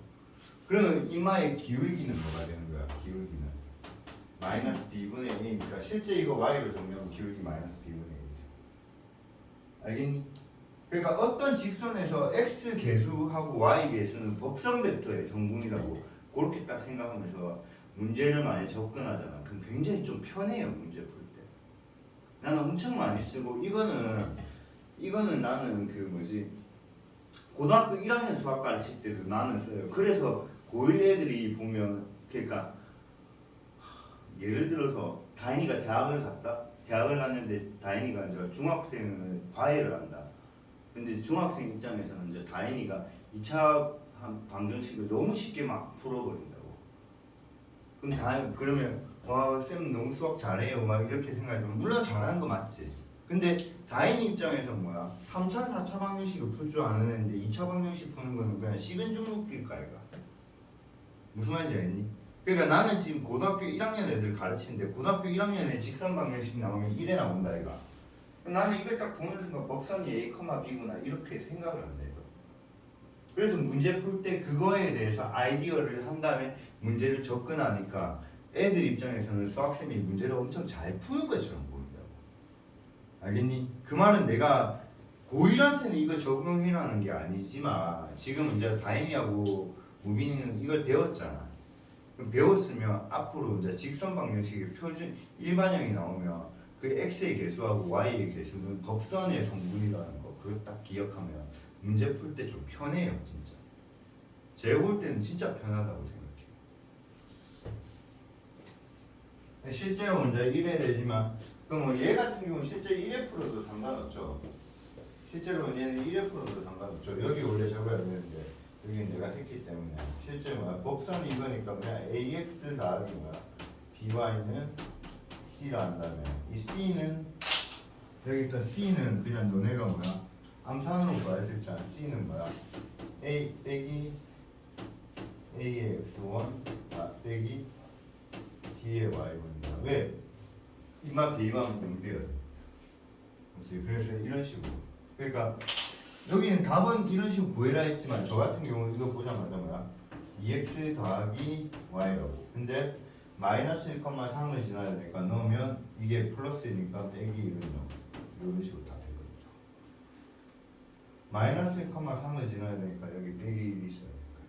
그러면 이마의 기울기는 뭐가 되는 거야? 기울기는 마이너스 b분의 a니까 실제 이거 y로 정리하면 기울기 마이너스 b분의 a지. 알겠니? 그러니까 어떤 직선에서 x 개수하고 y 개수는 법선 벡터의 정분이라고 그렇게 딱 생각하면서 문제를 많이 접근하잖아. 그럼 굉장히 좀 편해요 문제 풀 때. 나는 엄청 많이 쓰고 이거는 나는 그 뭐지 고등학교 1학년 수학 가르칠 때도 나는 써요. 그래서 고1 애들이 보면 그러니까 예를 들어서 다인이가 대학을 갔는데 다인이가 이제 중학생을 과외를 한다. 근데 중학생 입장에서는 이제 다인이가 2차 방정식을 너무 쉽게 막 풀어버린다고. 그러면 쌤 너무 수학 잘해요 막 이렇게 생각하면 물론 잘하는 거 맞지. 근데 다인이 입장에서 뭐야? 3차, 4차 방정식을 풀 줄 아는 애인데 2차 방정식 푸는 거는 그냥 식은 죽 먹기일까 이가. 무슨 말인지 알겠니? 그러니까 나는 지금 고등학교 1학년 애들 가르치는데 고등학교 1학년에 직선 방정식 나오면 1에 나온다 이가. 나는 이걸 딱 보는 순간 법선이 a, b구나 이렇게 생각을 한다 이거. 그래서 문제 풀 때 그거에 대해서 아이디어를 한 다음에 문제를 접근하니까 애들 입장에서는 수학쌤이 문제를 엄청 잘 푸는 것처럼 보인다. 알겠니? 그 말은 내가 고1한테는 이거 적용해라는 게 아니지만 지금 이제 다행이하고 우빈이는 이걸 배웠잖아. 그럼 배웠으면 앞으로 이제 직선 방정식의 표준 일반형이 나오면 그 x의 개수하고 y의 개수는 곡선의 성분이라는 거 그거 딱 기억하면 문제 풀 때 좀 편해요 진짜. 제가 볼 때는 진짜 편하다고 생각해요. 실제로 이제 이래 되지만 그럼 뭐얘 같은 경우는 실제 1F로도 상관없죠. 실제로 얘는 1F로도 상관없죠. 여기 원래 적어야 되는데 여기 내가 했기 때문에 실제 뭐야 곡선이 이거니까 그냥 AX 더하기 뭐야 BY는 C라 한다면 이 C는 여기서 C는 그냥 너네가 뭐야 암산으로 구했을 때 C는 뭐야 A 빼기 A의 X1 빼기 B의 Y1이다. 왜? 이만 B만 명돼야 돼. 그렇지. 그래서 이런 식으로. 그러니까 여기는 답은 이런 식으로 구해라 했지만 저 같은 경우 이거 보자마자 뭐야? 2x 더하기 y라고. 근데 마이너스 1,3을 지나야 되니까 넣으면 이게 플러스니까 빼기 1을 넣어. 이런 식으로 다 되거든요. 마이너스 1,3을 지나야 되니까 여기 빼기 1이 있어야 될까요?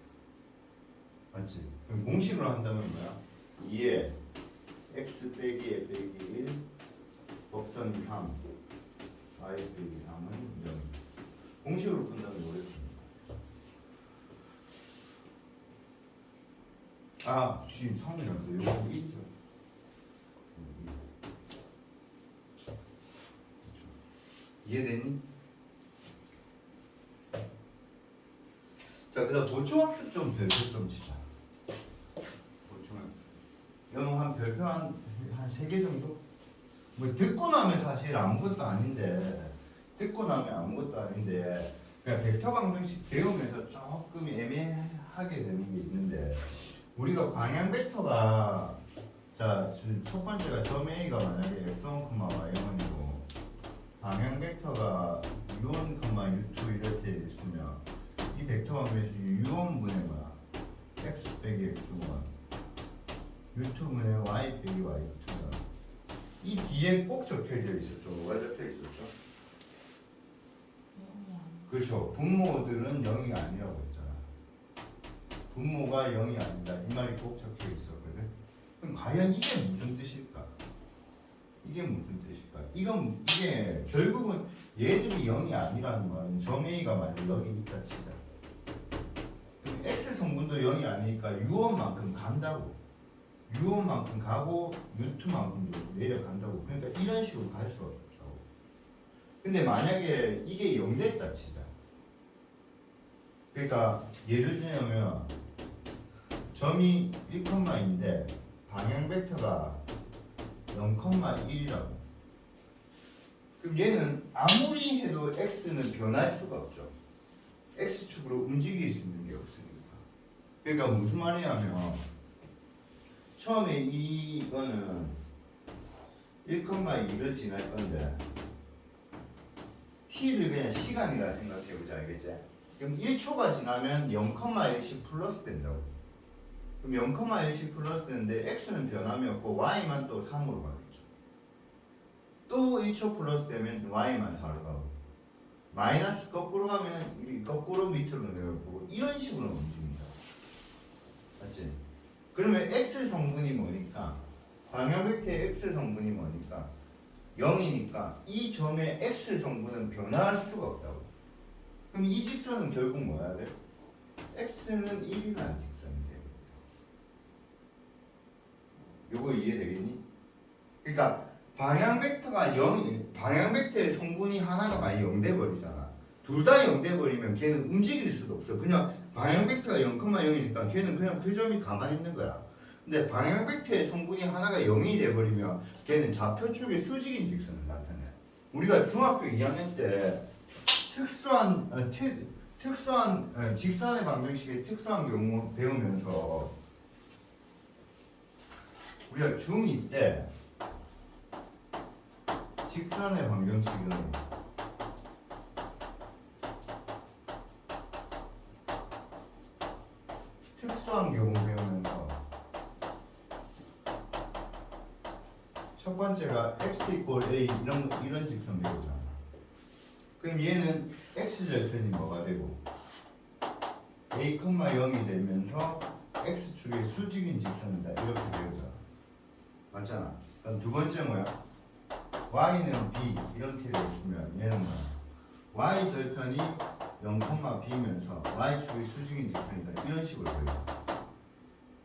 맞지? 그럼 공식으로 한다면 뭐야? 2에 x 빼기에 빼기 1 곡선 3 y 빼기 3은 0. 공식으로 푼다면 어렵습니다. 아, G 3이라서 이거 1이죠. 이해되니? 자, 그다음 보충학습 좀 별표 좀 치자. 보충학습. 영어 한 별표 한 3개 정도? 뭐 듣고 나면 사실 아무것도 아닌데 듣고 나면 아무것도 아닌데 그냥 벡터 방정식 배우면서 조금 애매하게 되는 게 있는데 우리가 방향 벡터가 자, 첫 번째가 점 A가 만약에 x1, y1이고 방향 벡터가 u1, u2 이렇게 있으면 이 벡터 방정식 u1분의 뭐야? x 빼기 x1 u2분의 y 빼기 y2가 이 뒤에 꼭 적혀져 있었죠. 뭐가 적혀 있었죠? 그렇죠. 분모들은 0이 아니라고 했잖아. 분모가 0이 아니다. 이 말이 꼭 적혀 있었거든. 그럼 과연 이게 무슨 뜻일까? 이게 무슨 뜻일까? 이게 결국은 얘들이 0이 아니라는 말은 점 A가 만약 여기 있다 치자. 그럼 X 성분도 0이 아니니까 U1만큼 간다고. U1만큼 가고 U2만큼도 내려간다고. 그러니까 이런 식으로 갈 수 없다고. 근데 만약에 이게 0 됐다 치자. 그러니까 예를 들면 점이 1,2인데 방향 벡터가 0,1이라고. 그럼 얘는 아무리 해도 x는 변할 수가 없죠. x축으로 움직일 수 있는 게 없으니까. 그러니까 무슨 말이냐면 처음에 이거는 1,2를 지날 건데 t를 그냥 시간이라 생각해보자. 알겠지? 그럼 1초가 지나면 0,1씩 플러스 된다고. 그럼 0,1씩 플러스 되는데 x는 변함이 없고 y만 또 3으로 가겠죠. 또 1초 플러스 되면 y만 4로 가고 마이너스 거꾸로 가면 거꾸로 밑으로 내려오고 이런 식으로 움직입니다. 맞지? 그러면 x 성분이 뭐니까 방향 벡터의 x 성분이 뭐니까 0이니까 이 점의 x 성분은 변화할 수가 없다고. 그럼 이 직선은 결국 뭐야 돼? x는 1이라는 직선이 돼요. 요거 이해되겠니? 그러니까 방향 벡터가 0, 방향 벡터의 성분이 하나가 많이 0 돼 버리잖아. 둘 다 0 돼 버리면 걔는 움직일 수도 없어. 그냥 방향 벡터가 0,0이니까 걔는 그냥 그 점이 가만히 있는 거야. 근데 방향 벡터의 성분이 하나가 0이 돼 버리면 걔는 좌표축의 수직인 직선을 나타내. 우리가 중학교 2학년 때 특수한 직선의 방정식의 특수한 경우 배우면서 우리가 중2 때 직선의 방정식은 특수한 경우 배우면서 첫 번째가 x 이퀄 a 이런 직선 배우잖아. 그럼 얘는 x 절편이 뭐가 되고 a, 0이 되면서 x축의 수직인 직선이다 이렇게 배우잖아. 맞잖아. 그럼 두 번째 뭐야? y는 b 이렇게 되었으면 얘는 뭐야? y 절편이 0,b면서 y축의 수직인 직선이다 이런 식으로 배워.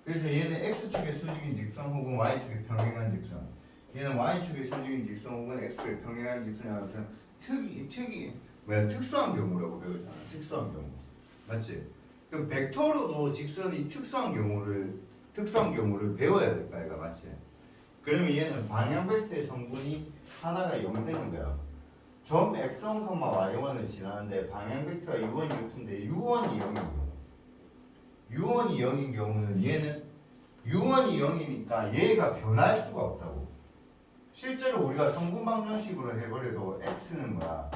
그래서 얘는 x축의 수직인 직선 혹은 y축의 평행한 직선, 얘는 y축의 수직인 직선 혹은 x축의 평행한 직선이라는 특수한 경우라고 배우잖아. 특수한 경우 맞지? 그럼 벡터로도 직선이 특수한 경우를 배워야 될까 이가 맞지? 그러면 얘는 방향 벡터의 성분이 하나가 0 되는 거야. 점 x1, y1을 지나는데 방향 벡터가 u1, u2인데 u1이 0인 경우, u1이 0인 경우는 얘는 u1이 0이니까 얘가 변할 수가 없다고. 실제로 우리가 성분 방정식으로 해버려도 x는 뭐야?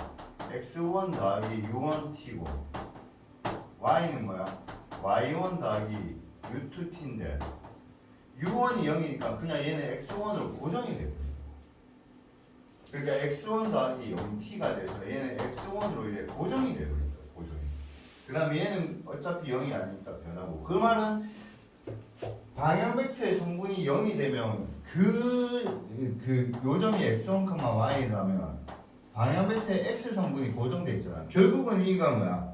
x1 더하기 u1t고 y는 뭐야? y1 더하기 u2t인데 u1이 0이니까 그냥 얘는 x1으로 고정이 돼요. 그러니까 x1 더하기 0t가 돼서 얘는 x1으로 이렇게 고정이 돼버린다. 고정이. 그 다음에 얘는 어차피 0이 아니니까 변하고. 그 말은 방향 벡터의 성분이 0이 되면 그 요점이 x1, y라면 방향 벡터의 x 성분이 고정돼 있잖아. 결국은 이가 뭐야?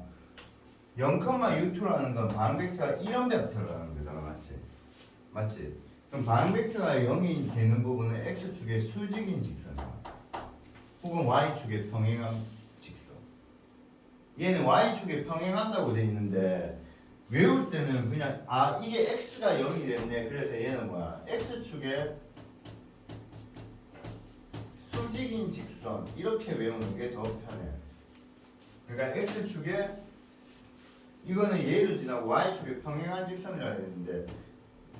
0, u2라는 건 방향 벡터가 이런 벡터라는 거잖아. 맞지? 맞지? 그럼 방향 벡터가 0이 되는 부분은 x축의 수직인 직선이야. 혹은 y축의 평행한 직선. 얘는 y축에 평행한다고 돼 있는데 외울 때는 그냥 이게 x가 0이 됐네. 그래서 얘는 뭐야? x축의 수직인 직선 이렇게 외우는 게 더 편해. 그러니까 x축의 이거는 얘를 지나고 y축의 평행한 직선이라 했는데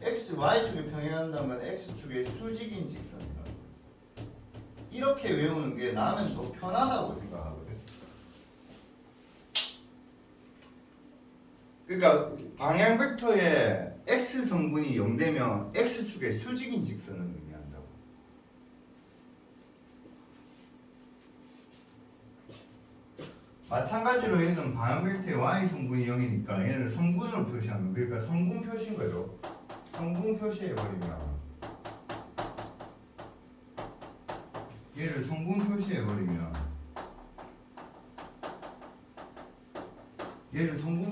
y축에 평행한다면 x축의 수직인 직선이라. 이렇게 외우는 게 나는 더 편하다고 생각하거든. 그러니까 방향 벡터의 x 성분이 0되면 x축의 수직인 직선을 의미한다고. 마찬가지로 얘는 방향 벡터의 y 성분이 0이니까 얘는 성분으로 표시하면 그러니까 성분 표시인 거죠. 성분 표시해버리면 얘를 성분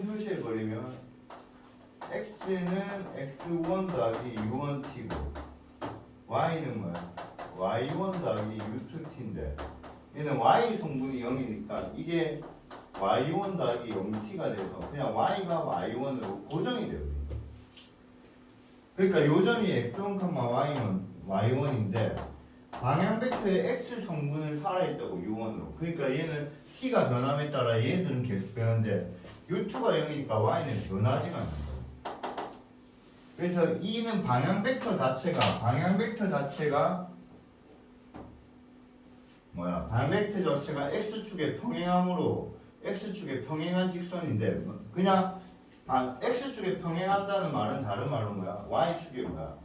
표시해버리면 x는 x1 더하기 u1t고 y는 뭐야? y1 더하기 u2t인데 얘는 y 성분이 0이니까 이게 y1 더하기 0t가 돼서 그냥 y가 y1으로 고정이 돼요. 그러니까 요점이 x1, y1인데 방향 벡터의 x 성분은 살아있다고 u1으로. 그러니까 얘는 t가 변함에 따라 얘들은 계속 변하는데 u2가 0이니까 y는 변하지가 않는 거예요. 그래서 e는 방향 벡터 자체가 뭐야? 방향 벡터 자체가 x축의 평행함으로 x축의 평행한 직선인데 그냥 x축에 평행한다는 말은 다른 말로 뭐야? y축에 뭐야?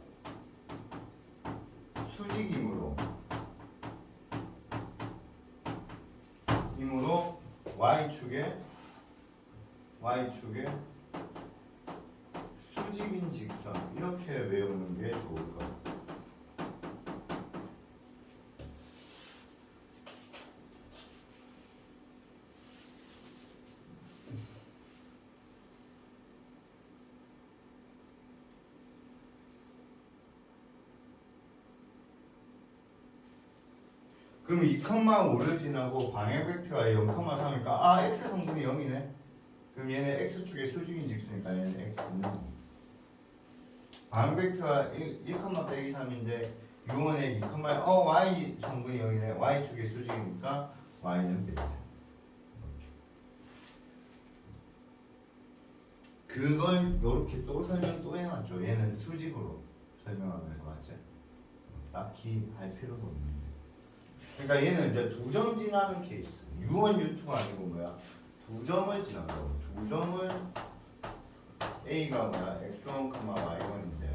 수직이므로 y축에 수직인 직선 이렇게 외우는 게 좋을 것 같아요. 그럼 2,5를 지나고 방향 벡터가 0,3이니까 x 성분이 0이네. 그럼 얘는 x축의 수직인 직선이니까 얘는 x는 방향 벡터가 1, 빼기 3인데 u1에 2, y 성분이 0이네. y축의 수직이니까 y는 베타. 그걸 이렇게 또 설명 또 해놨죠. 얘는 수직으로 설명하면서 맞지? 딱히 할 필요도 없는데. 그러니까 얘는 이제 두 점 지나는 케이스. u1, u2가 아니고 뭐야? 두 점을 지난다고. 두 점을 A가 뭐야? x1, y1인데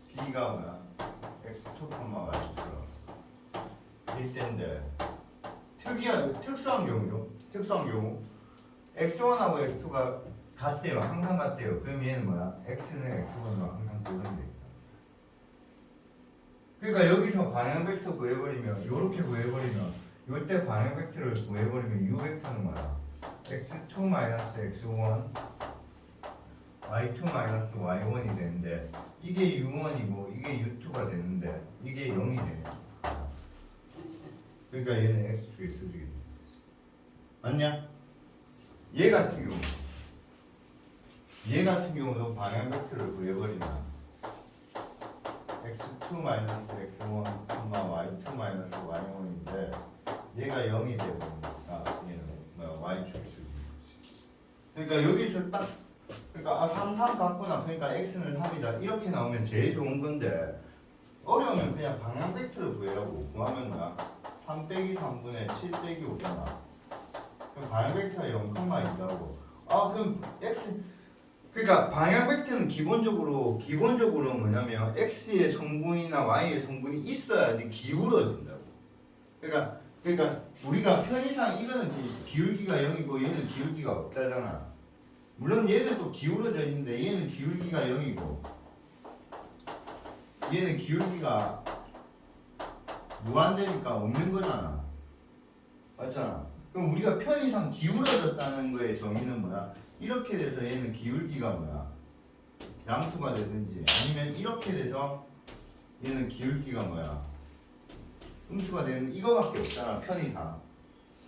B가 뭐야? x2, y2, 이때인데 특수한 경우죠. 특수한 경우 x1하고 x2가 같대요. 항상 같대요. 그럼 얘는 뭐야? x는 x1으로 항상 고정돼 있다. 그러니까 여기서 방향 벡터 구해버리면 요렇게 구해버리면 요때 방향 벡터를 구해버리면 u 벡터는 뭐야? x2 마이너스 x1 y2 마이너스 y1이 되는데 이게 u1이고 이게 u2가 되는데 이게 0이 되네. 그러니까 얘는 x축의 수직이 되는 거지. 맞냐? 얘 같은 경우도 방향 벡터를 구해버리면 x2 마이너스 x1, y2 마이너스 y1인데 얘가 0이 되버리니까 얘는 뭐야? y축의 수직인 거지. 그러니까 여기서 딱 그러니까 3, 3 같구나. 그러니까 x는 3이다. 이렇게 나오면 제일 좋은 건데 어려우면 그냥 방향 벡터를 구해라고. 구하면 뭐야? 3 빼기 3분의 7 빼기 5잖아. 그럼 방향 벡터가 0,2라고. 그럼 x 그러니까 방향 벡터는 기본적으로 뭐냐면 x의 성분이나 y의 성분이 있어야지 기울어진다고. 그러니까 우리가 편의상 이거는 기울기가 0이고 얘는 기울기가 없다잖아. 물론 얘들도 기울어져 있는데 얘는 기울기가 0이고 얘는 기울기가 무한대니까 없는 거잖아. 맞잖아. 그럼 우리가 편의상 기울어졌다는 거의 정의는 뭐야? 이렇게 돼서 얘는 기울기가 뭐야? 양수가 되든지 아니면 이렇게 돼서 얘는 기울기가 뭐야? 음수가 되는 이거밖에 없잖아. 편의상.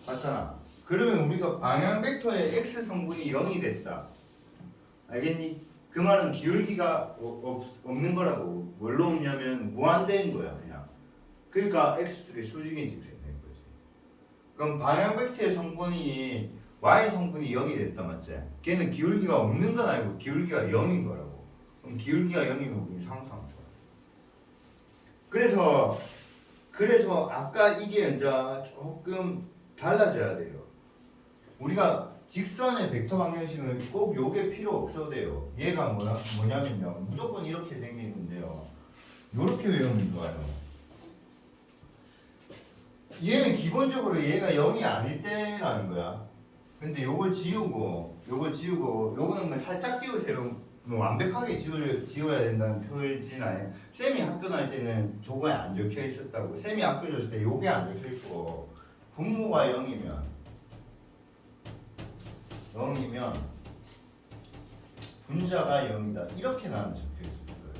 맞잖아. 그러면 우리가 방향 벡터의 x 성분이 0이 됐다. 알겠니? 그 말은 기울기가 없는 거라고. 뭘로 없냐면 무한대인 거야 그냥. 그러니까 x축의 수직인 직선이 된 거지. 그럼 방향 벡터의 성분이 y 성분이 0이 됐다 맞지? 걔는 기울기가 없는 건 아니고 기울기가 0인 거라고. 그럼 기울기가 0이면 우리 상수함 좋아. 그래서 아까 이게 이제 조금 달라져야 돼요. 우리가 직선의 벡터 방정식은 꼭 요게 필요 없어도 돼요. 얘가 뭐냐면요. 무조건 이렇게 생기는데요. 요렇게 외우면 좋아요. 얘는 기본적으로 얘가 0이 아닐 때라는 거야. 근데 요걸 지우고 요거는 뭐 살짝 지우세요. 뭐 완벽하게 지워야 된다는 표현이진 아니에요. 쌤이 학교 다닐 때는 저거에 안 적혀 있었다고. 쌤이 학교 다닐 때 요게 안 적혀 있고 분모가 0이면 분자가 0이다. 이렇게 나는 적혀 있었어요.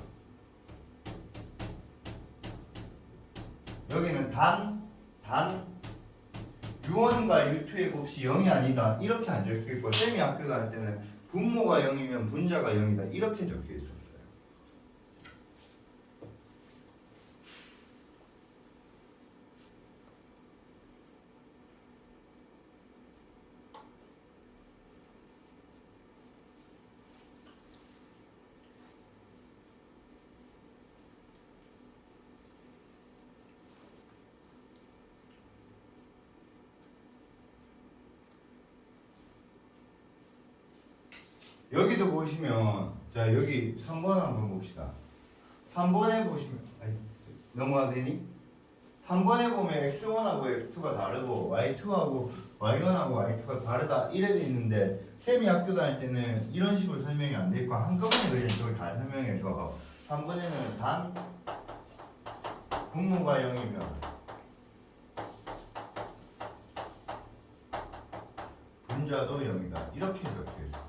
여기는 단 u1과 u2의 곱이 0이 아니다. 이렇게 안 적혀 있고 쌤이 학교 다닐 때는 분모가 0이면 분자가 0이다. 이렇게 적혀 있었어요. 여기도 보시면 자 여기 3번 한번 봅시다. 3번에 보시면 넘어가도 되니? 3번에 보면 x1하고 x2가 다르고 y2하고 y1하고 y2가 다르다 이래 돼 있는데 쌤이 학교 다닐 때는 이런 식으로 설명이 안 돼 있고 한꺼번에 그냥 저걸 다 설명해서 3번에는 단 분모가 0이면 분자도 0이다 이렇게 적혀 있어요.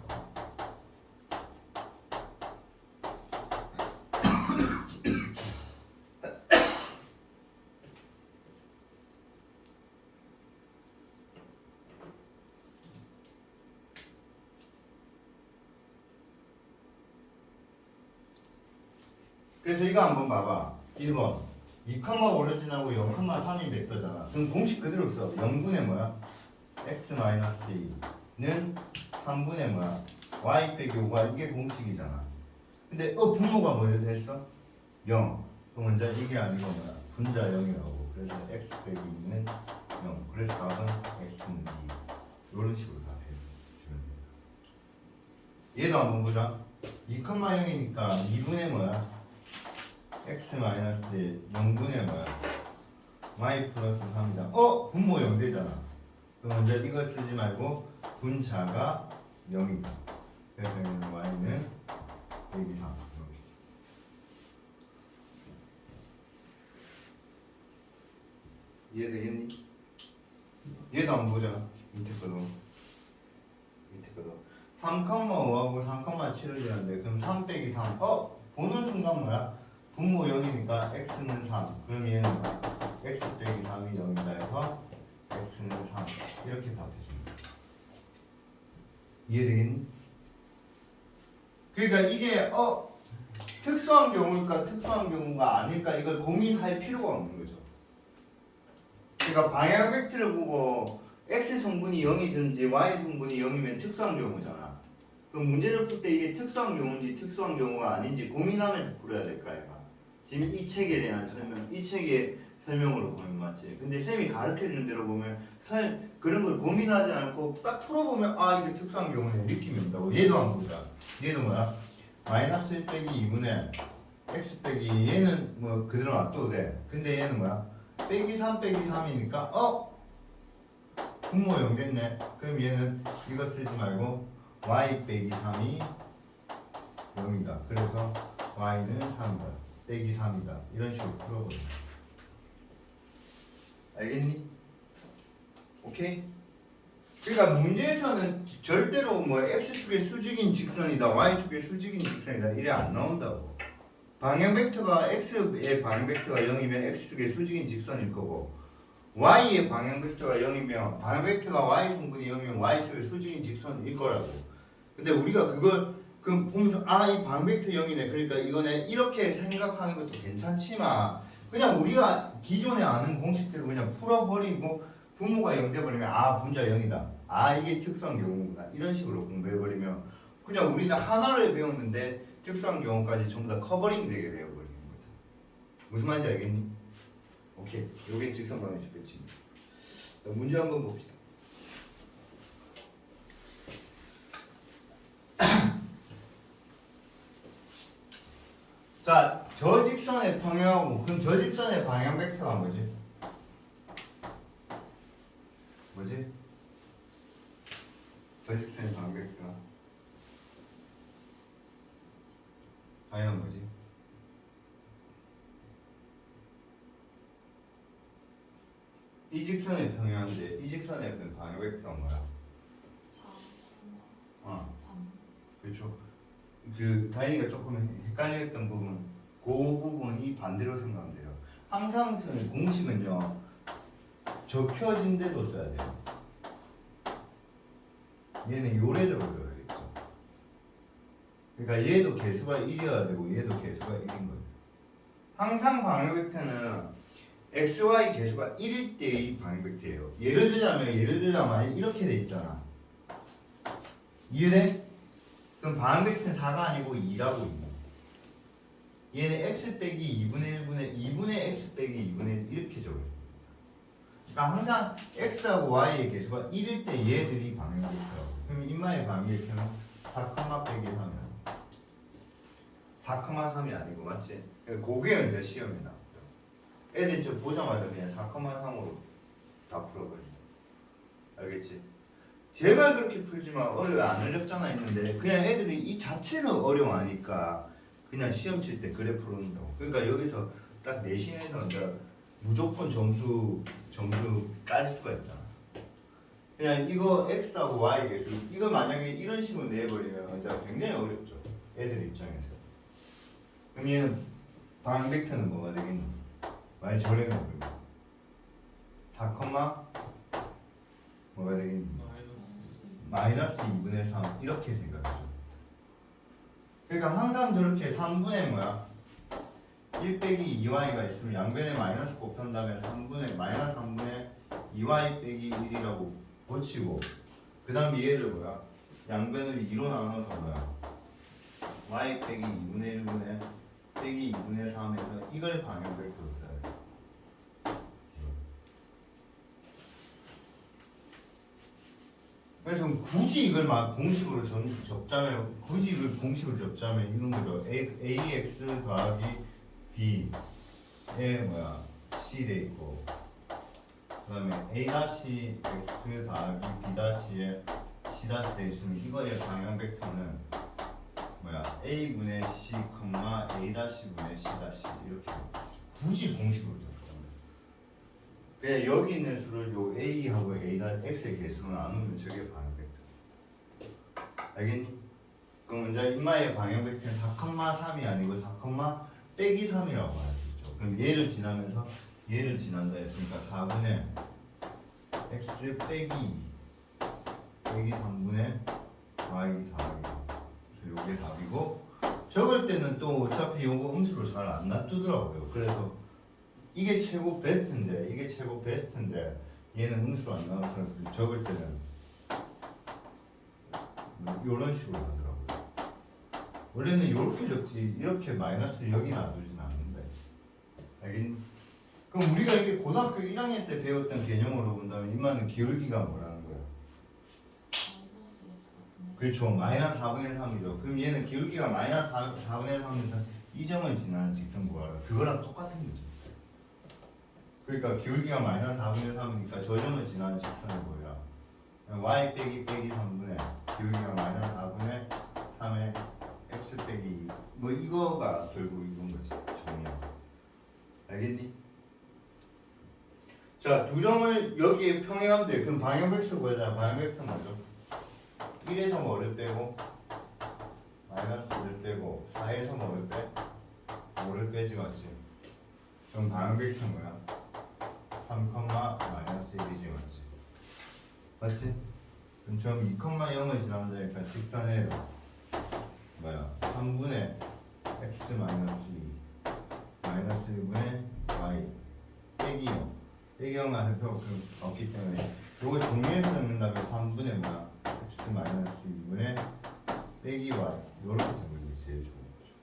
그래서 이거 한번 봐봐. 1번 2,5를 하고 0,3이 벡터잖아. 그럼 공식 그대로 써. 0분의 뭐야? x-2는 3분의 뭐야? y 빼기 5가 이게 공식이잖아. 근데 분모가 뭐였어? 0. 그럼 먼저 이게 아니고 뭐야? 분자 0이라고. 그래서 x 빼기 2는 0. 그래서 답은 x는 2. 이런 식으로 답해주면 돼. 얘도 한번 보자. 2,0이니까 2분의 뭐야? x 마이너스 0분의 뭐야? y 플러스 3이다. 분모 0 되잖아. 그럼 먼저 이거 쓰지 말고 분자가 0이다. 그래서 여기는 y는 1, 2, 3 이렇게. 이해되겠니? 얘도 한번 보자. 밑에 거도. 3,5하고 3,7을 지났는데 그럼 3 빼기 3 보는 순간 뭐야? 분모 0이니까 x는 3 그럼 얘는 뭐야? x 빼기 3이 0이다 해서 x는 3 이렇게 답해줍니다. 이해되겠니? 그러니까 이게 특수한 경우일까 특수한 경우가 아닐까 이걸 고민할 필요가 없는 거죠. 그러니까 방향 벡터를 보고 x 성분이 0이든지 y 성분이 0이면 특수한 경우잖아. 그럼 문제를 풀 때 이게 특수한 경우인지 특수한 경우가 아닌지 고민하면서 풀어야 될 거 아이가. 지금 이 책에 대한 설명, 이 책의 설명으로 보면 맞지. 근데 쌤이 가르쳐주는 대로 보면 그런 걸 고민하지 않고 딱 풀어보면 이게 특수한 경우네 느낌이 온다고. 얘도 한번 보자. 얘도 뭐야? 마이너스 1 빼기 2분의 x 빼기 얘는 뭐 그대로 놔둬도 돼. 근데 얘는 뭐야? 빼기 3 빼기 3이니까 분모 0 됐네. 그럼 얘는 이거 쓰지 말고 y 빼기 3이 0이다. 그래서 y는 3이다. 빼기 3이다. 이런 식으로 풀어버려. 알겠니? 오케이? 그러니까 문제에서는 절대로 뭐 x축의 수직인 직선이다, y축의 수직인 직선이다 이래 안 나온다고. 방향 벡터가 x의 방향 벡터가 0이면 x축의 수직인 직선일 거고 y의 방향 벡터가 0이면 방향 벡터가 y 성분이 0이면 y축의 수직인 직선일 거라고. 근데 우리가 그걸 그럼 보면서 이 방향 벡터 0이네. 그러니까 이거네 이렇게 생각하는 것도 괜찮지만 그냥 우리가 기존에 아는 공식대로 그냥 풀어버리고 분모가 0 돼버리면 분자 0이다. 이게 특수한 경우구나. 이런 식으로 공부해버리면 그냥 우리는 하나를 배웠는데 특수한 경우까지 전부 다 커버링 되게 배워버리는 거죠. 무슨 말인지 알겠니? 오케이. 요게 직선방의 주겠지. 문제 한번 봅시다. 자, 저 직선의 평행하고 그럼 저 직선의 방향 벡터가 뭐지? 저 직선의 방향 벡터가 방향은 뭐지? 이 직선의 평행한데 이 직선의 그 방향 벡터가 뭐야? 4, 3. 그렇죠. 그 다행이가 조금 헷갈렸던 부분, 그 부분이 반대로 생각하면 돼요. 항상 쓰는 공식은요, 접혀진 대로 써야 돼요. 얘는 요래로 외워야겠죠. 그러니까 얘도 개수가 1이어야 되고 얘도 개수가 1인 거예요. 항상 방향 벡터는 x, y 개수가 1일 때의 방향 벡터예요. 예를 들자면 이렇게 돼 있잖아. 이해돼? 그럼 방향 벡터는 4가 아니고 2라고 있네. 얘는 x 빼기 2분의 2분의 x 빼기 2분의 1 이렇게 적어요. 그러니까 항상 x하고 y의 개수가 1일 때 얘들이 방향 벡터라고. 그럼 인마의 방향 벡터는 4, 빼기 3이야. 4,3이 아니고 맞지? 그게 이제 시험에 나왔다. 애들 저 보자마자 그냥 4,3으로 다 풀어버린다. 알겠지? 제발 그렇게 풀지만 안 어렵잖아 했는데 그냥 애들이 이 자체를 어려워하니까 그냥 시험 칠 때 그래 풀어온다고. 그러니까 여기서 딱 내신에서 이제 무조건 점수 깔 수가 있잖아. 그냥 이거 x하고 y 개수 이거 만약에 이런 식으로 내버리면 이제 굉장히 어렵죠. 애들 입장에서. 그럼 얘는 방향 벡터는 뭐가 되겠니? 많이 저래는 4, 뭐가 되겠니? 마이너스 2분의 3 이렇게 생각하죠. 그러니까 항상 저렇게 3분의 뭐야? 1 빼기 2y가 있으면 양변에 마이너스 곱한 다음에 마이너스 3분의 2y 빼기 1이라고 고치고 그 다음 얘를 뭐야? 양변을 2로 나눠서 뭐야? y 빼기 2분의 1분의 빼기 2분의 3에서 이걸 방향 벡터로 써야 돼. 그래서 굳이 이걸 막 공식으로 접자면 이건 거죠. ax 더하기 b 에 뭐야 C 돼 있고 그다음에 A 다시 X 더하기 B 다시에 C 다시 돼 있으면 이거의 방향 벡터는 뭐야 A 분의 C, A 다시 분의 C 다시 이렇게 굳이 공식으로 적으면 그냥 여기 있는 수를 요 A하고 A 다 X의 개수로 나누면 저게 방향 벡터. 알겠니? 그럼 먼저 인마의 방향 벡터는 4,3이 아니고 4, 빼기 3이라고 할 수 있죠. 그럼 얘를 지나면서 얘를 지난다 했으니까 4분의 x 빼기 3분의 y 더하기. 그래서 요게 답이고 적을 때는 또 어차피 요거 음수로 잘 안 놔두더라고요. 그래서 이게 최고 베스트인데 얘는 음수로 안 나와서 적을 때는 요런 식으로 하더라고요. 원래는 이렇게 적지 이렇게 마이너스 여기 놔두진 않는데 알겠니? 그럼 우리가 이게 고등학교 1학년 때 배웠던 개념으로 본다면 이마는 기울기가 뭐라는 거야? 그렇죠. 마이너스 4분의 3이죠. 그럼 얘는 기울기가 마이너스 4분의 3에서 이 점을 지나는 직선 구하라. 그거랑 똑같은 거죠. 그러니까 기울기가 마이너스 4분의 3이니까 저 점을 지나는 직선을 뭐야? y 빼기 3분의 기울기가 마이너스 4분의 3의 x 빼기 2. 뭐 이거가 결국 이건 거지. 정리야. 알겠니? 자, 두 점을 여기에 평행하면 돼. 그럼 방향 벡터 구하자. 방향 벡터 뭐죠? 1에서 뭐를 빼고 마이너스를 빼고 4에서 뭐를 빼? 5를 빼지 맞지? 그럼 방향 벡터 뭐야? 3, 마이너스 1이지 맞지? 맞지? 그럼 점 2, 0을 지나면 되니까 직선에 뭐야? 3분의 x 마이너스 2 마이너스 1분의 y 빼기 0 빼기 0만 할 필요 없기 때문에 이거 정리해서 적는다면 3분의 뭐야? x 마이너스 2분의 빼기 y 이렇게 적는 게 제일 좋은 거죠.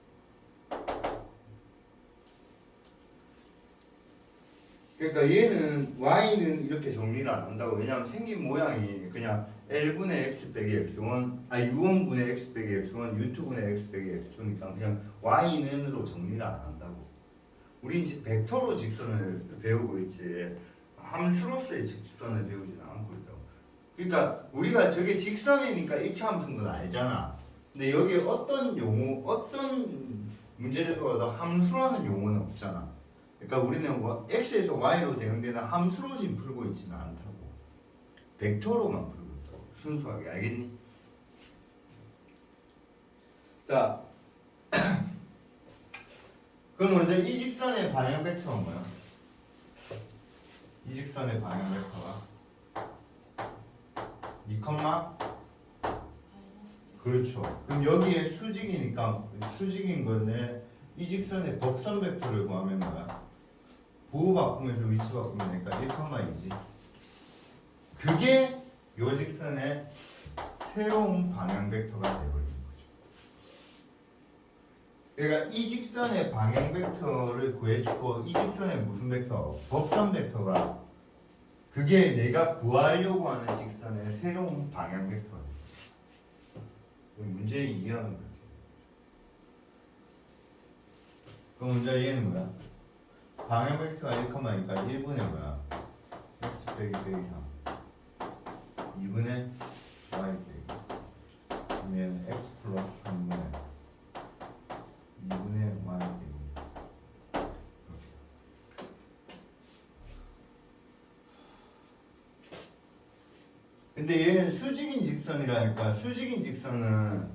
그러니까 얘는 y는 이렇게 정리를 안 한다고. 왜냐하면 생긴 모양이 그냥 L분의 x 빼기 x1 u1분의 x 빼기 x1 u2분의 x 빼기 x2니까 그냥 y는으로 정리를 안 한다고. 우린 이제 벡터로 직선을 배우고 있지 함수로서의 직선을 배우지는 않고 있다고. 그러니까 우리가 저게 직선이니까 일차함수인 건 알잖아. 근데 여기에 어떤 용어, 어떤 문제를 배워도 함수라는 용어는 없잖아. 그러니까 우리는 x에서 y로 대응되는 함수로 지금 풀고 있지는 않다고. 벡터로만 풀고 있다고. 순수하게. 알겠니? 자, 그럼 먼저 이 직선의 방향 벡터가 뭐야? 이 직선의 방향 벡터가 2, 그렇죠. 그럼 여기에 수직이니까 수직인 거는 이 직선의 법선 벡터를 구하면 뭐야? 부호 바꾸면서 위치 바꾸면 되니까 1,2지. 그게 요 직선의 새로운 방향 벡터가 되어버리는 거죠. 그러니까 이 직선의 방향 벡터를 구해주고 이 직선의 무슨 벡터? 법선 벡터가 그게 내가 구하려고 하는 직선의 새로운 방향 벡터예요. 문제의 이해하는 거예요. 그럼 문제 얘는 뭐야? 방향 벡터가 1,2니까 1분의 뭐야? x 빼기 3 2분의 y 빼기 그러면 x 플러스 3분의 2분의 y 빼기 근데 얘는 수직인 직선이라니까. 수직인 직선은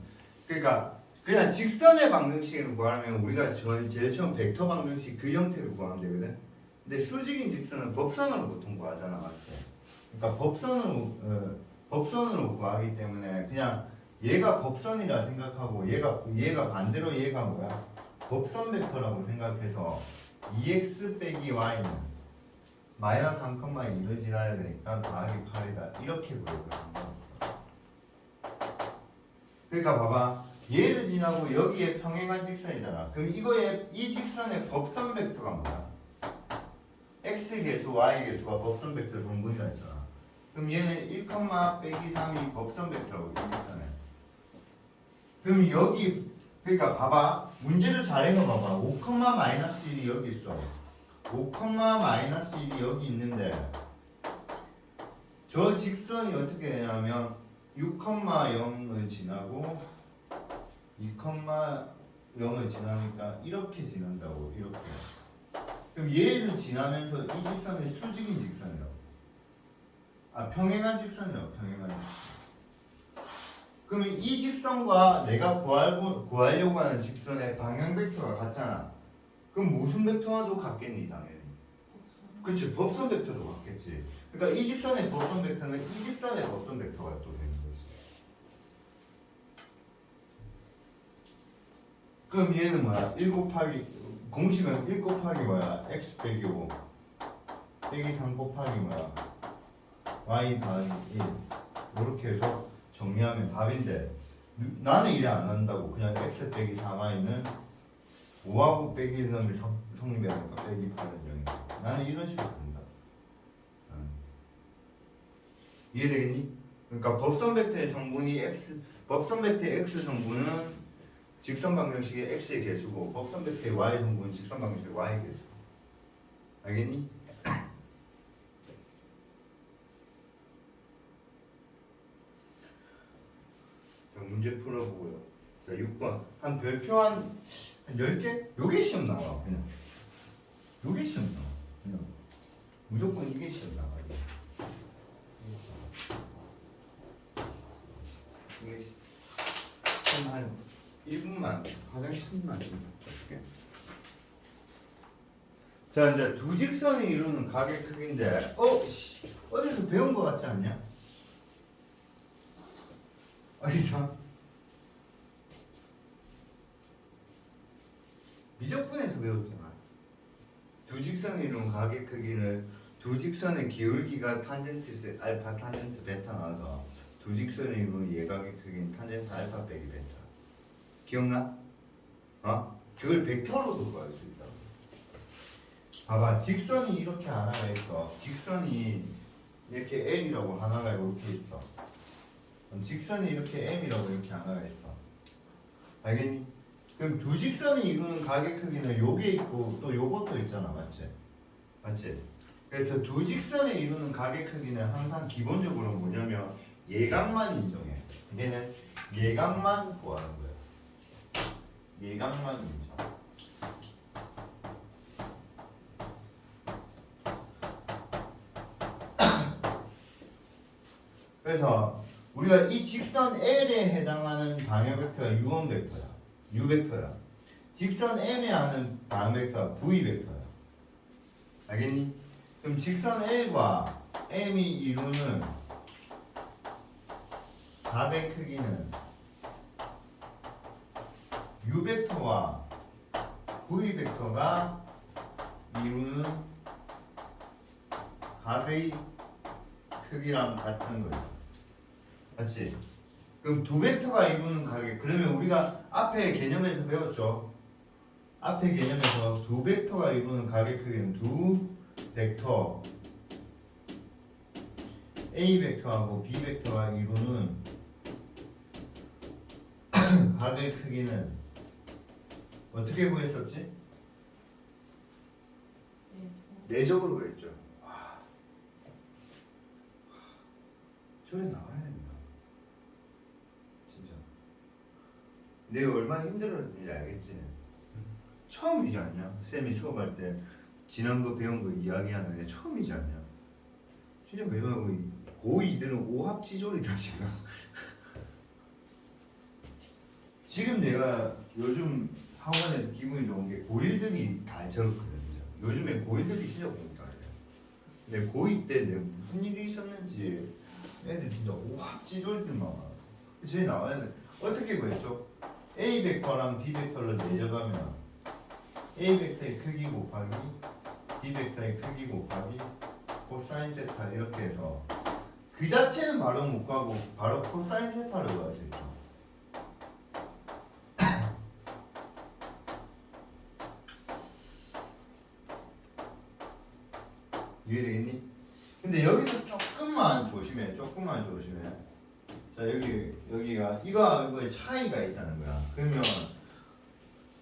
그러니까 그냥 직선의 방정식을 구하려면 우리가 제일 처음 벡터 방정식 그 형태로 구하면 되거든. 근데 수직인 직선은 법선으로 보통 구하잖아, 맞지? 그러니까 법선으로 구하기 때문에 그냥 얘가 법선이라 생각하고 얘가 반대로 얘가 뭐야? 법선 벡터라고 생각해서 2x 빼기 y는 마이너스 3,2를 지나야 되니까 더하기 8이다. 이렇게 보여요. 그러니까 봐봐. 얘를 지나고 여기에 평행한 직선이잖아. 그럼 이거의 이 직선의 법선 벡터가 뭐야? x 개수, y 개수가 법선 벡터 성분이라 했잖아. 그럼 얘는 1, 빼기 3이 법선 벡터라고 이 직선에. 그럼 여기 그러니까 봐봐. 문제를 잘 읽어봐봐. 5, 마이너스 1이 여기 있어. 5, 마이너스 1이 여기 있는데 저 직선이 어떻게 되냐면 6,0을 지나고 2,0을 지나니까 이렇게 지난다고 이렇게. 그럼 얘를 지나면서 이 직선이 수직인 직선이라고. 평행한 직선이라고. 평행한 직선. 그러면 이 직선과 내가 구하려고 하는 직선의 방향 벡터가 같잖아. 그럼 무슨 벡터와도 같겠니 당연히. 그치, 법선 벡터도 같겠지. 그러니까 이 직선의 법선 벡터는 이 직선의 법선 벡터가 또 되는 거지. 그럼 얘는 뭐야? 1 곱하기 공식은 1 곱하기 뭐야? x 빼기 5 빼기 3 곱하기 뭐야? y 더하기 1 이렇게 해서 정리하면 답인데 나는 이래 안 한다고. 그냥 x 빼기 4y는 5하고 빼기 3을 성립해야니까 빼기 8은 0이야. 나는 이런 식으로 본다. 이해되겠니? 그러니까 법선 벡터의 성분이 x, 법선 벡터의 x 성분은 직선 방정식의 x의 개수고 법선 벡터의 y 성분은 직선 방정식의 y 개수. 알겠니? 자, 문제 풀어보고요. 자, 6번. 한 별표 한 10개? 요게 시험 나와. 그냥. 요게 시험 나와. 그냥. 무조건 이게 시험 나와. 이게 한 1분만 화장실 10분만 좀 볼게. 자, 이제 두 직선이 이루는 각의 크기인데 어디서 배운 거 같지 않냐? 어디서? 미적분에서 배웠잖아. 두 직선이 이루는 각의 크기는 두 직선의 기울기가 탄젠트 알파, 탄젠트 베타 나와서 두 직선이 이루는 예각의 크기는 탄젠트 알파 빼기 베타. 기억나? 그걸 벡터로도 구할 수 있다. 봐봐, 직선이 이렇게 하나가 있어. 직선이 이렇게 L이라고 하나가 이렇게 있어. 그럼 직선이 이렇게 M이라고 이렇게 하나가 있어. 알겠니? 그럼 두 직선이 이루는 각의 크기는 요게 있고 또 요것도 있잖아. 맞지? 맞지? 그래서 두 직선이 이루는 각의 크기는 항상 기본적으로 뭐냐면 예각만 인정해. 얘는 예각만 구하는 거야. 예각만 인정. 그래서 우리가 이 직선 L에 해당하는 방향 벡터가 U1 벡터야. U 벡터야. 직선 M에 하는 방향 벡터가 V 벡터야. 알겠니? 그럼 직선 L과 M이 이루는 각의 크기는 U 벡터와 V 벡터가 이루는 각의 크기랑 같은 거야. 맞지? 그럼 두 벡터가 이루는 각의, 그러면 우리가 앞에 개념에서 배웠죠? 앞에 개념에서 두 벡터가 이루는 각의 크기는 두 벡터 A 벡터하고 B 벡터가 이루는 각의 크기는 어떻게 구했었지? 내적으로 구했죠. 저래 나와야 된다. 진짜. 내가 얼마나 힘들었는지 알겠지? 처음이지 않냐? 쌤이 수업할 때 지난 거 배운 거 이야기하는 애 처음이지 않냐? 진짜 매번 고2들은 오합지졸이다 지금. 지금 내가 요즘 학원에서 기분이 좋은 게 고1들이 다 저렇거든요. 요즘에 고1들이 진짜 공부 잘해. 근데 고2 때 내가 무슨 일이 있었는지 애들 진짜 오합지졸들만 와. 저희 나와야 돼. 어떻게 구했죠? A 벡터랑 B 벡터를 내려가면 A 벡터의 크기 곱하기 B 벡터의 크기 곱하기 코사인 세타 이렇게 해서 그 자체는 바로 못 가고 바로 코사인 세타를 구할 수 있죠. 이해되겠니? 근데 여기서 조금만 조심해. 자, 여기가 이거의 차이가 있다는 거야. 그러면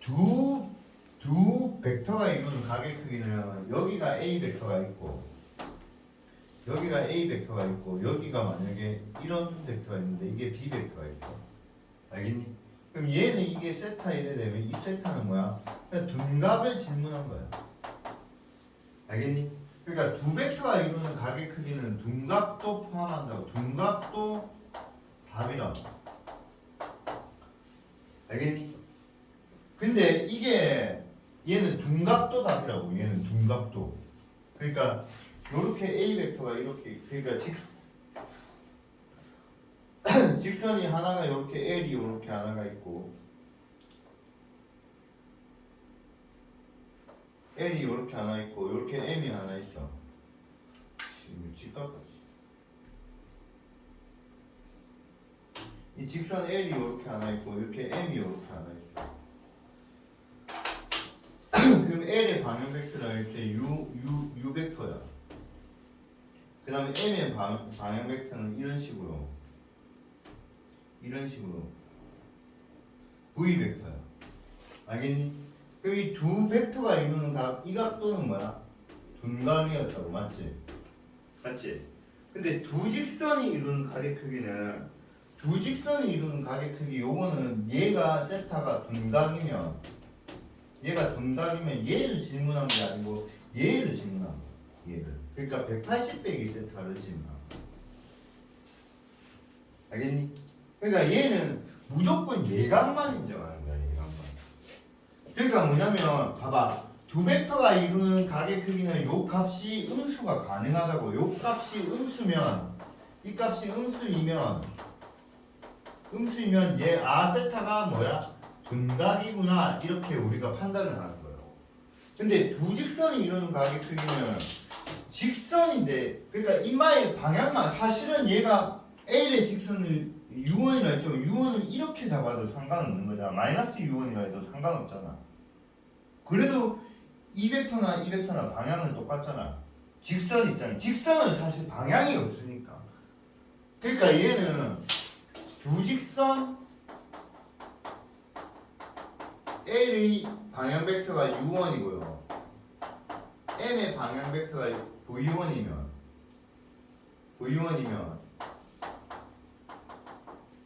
두 벡터가 이루는 가계 크기는 여기가 A 벡터가 있고 여기가 A 벡터가 있고 여기가 만약에 이런 벡터가 있는데 이게 B 벡터가 있어. 알겠니? 그럼 얘는 이게 세타 이래 되면 이 세타는 뭐야? 그냥 둔각을 질문한 거야. 알겠니? 그러니까 두 벡터가 이루는 가계 크기는 둔각도 포함한다고. 둔각도 답이라고. 알겠니? 근데 이게 얘는 둔각도 답이라고. 얘는 둔각도. 그러니까 요렇게 A 벡터가 이렇게 그러니까 직선이 하나가 이렇게 L이 이렇게 하나가 있고 L이 이렇게 하나 있고 이렇게 M이 하나 있어. 지금 직각까지. 이 직선 L이 이렇게 하나 있고 이렇게 M이 이렇게 하나 있어. 그럼 L의 방향 벡터는 이렇게 U 벡터야. 그 다음에 M의 방향 벡터는 이런 식으로 V 벡터야. 알겠니? 그럼 이 두 벡터가 이루는 이 각도는 뭐야? 둔각이었다고. 맞지? 맞지? 근데 두 직선이 이루는 가계 크기는 요거는 얘가 세타가 둔각이면 얘를 질문한 게 아니고 얘를 질문한 거야. 얘를. 그러니까 180 빼기 세타를 질문한 거야. 알겠니? 그러니까 얘는 무조건 예각만 인정하는 거야. 예각만. 그러니까 뭐냐면 봐봐. 두 벡터가 이루는 가계 크기는 요 값이 음수가 가능하다고. 요 값이 음수면 이 값이 음수이면 얘 세타가 뭐야? 둔각이구나. 이렇게 우리가 판단을 하는 거예요. 근데 두 직선이 이루는 가계 크기는 직선인데 그러니까 이마의 방향만 사실은 얘가 L의 직선을 U1이라 했지만 U1은 이렇게 잡아도 상관없는 거잖아. 마이너스 U1이라 해도 상관없잖아. 그래도 이 벡터나 방향은 똑같잖아. 직선 있잖아. 직선은 사실 방향이 없으니까. 그러니까 얘는 두 직선 L의 방향 벡터가 U1이고요. M의 방향 벡터가 V1이면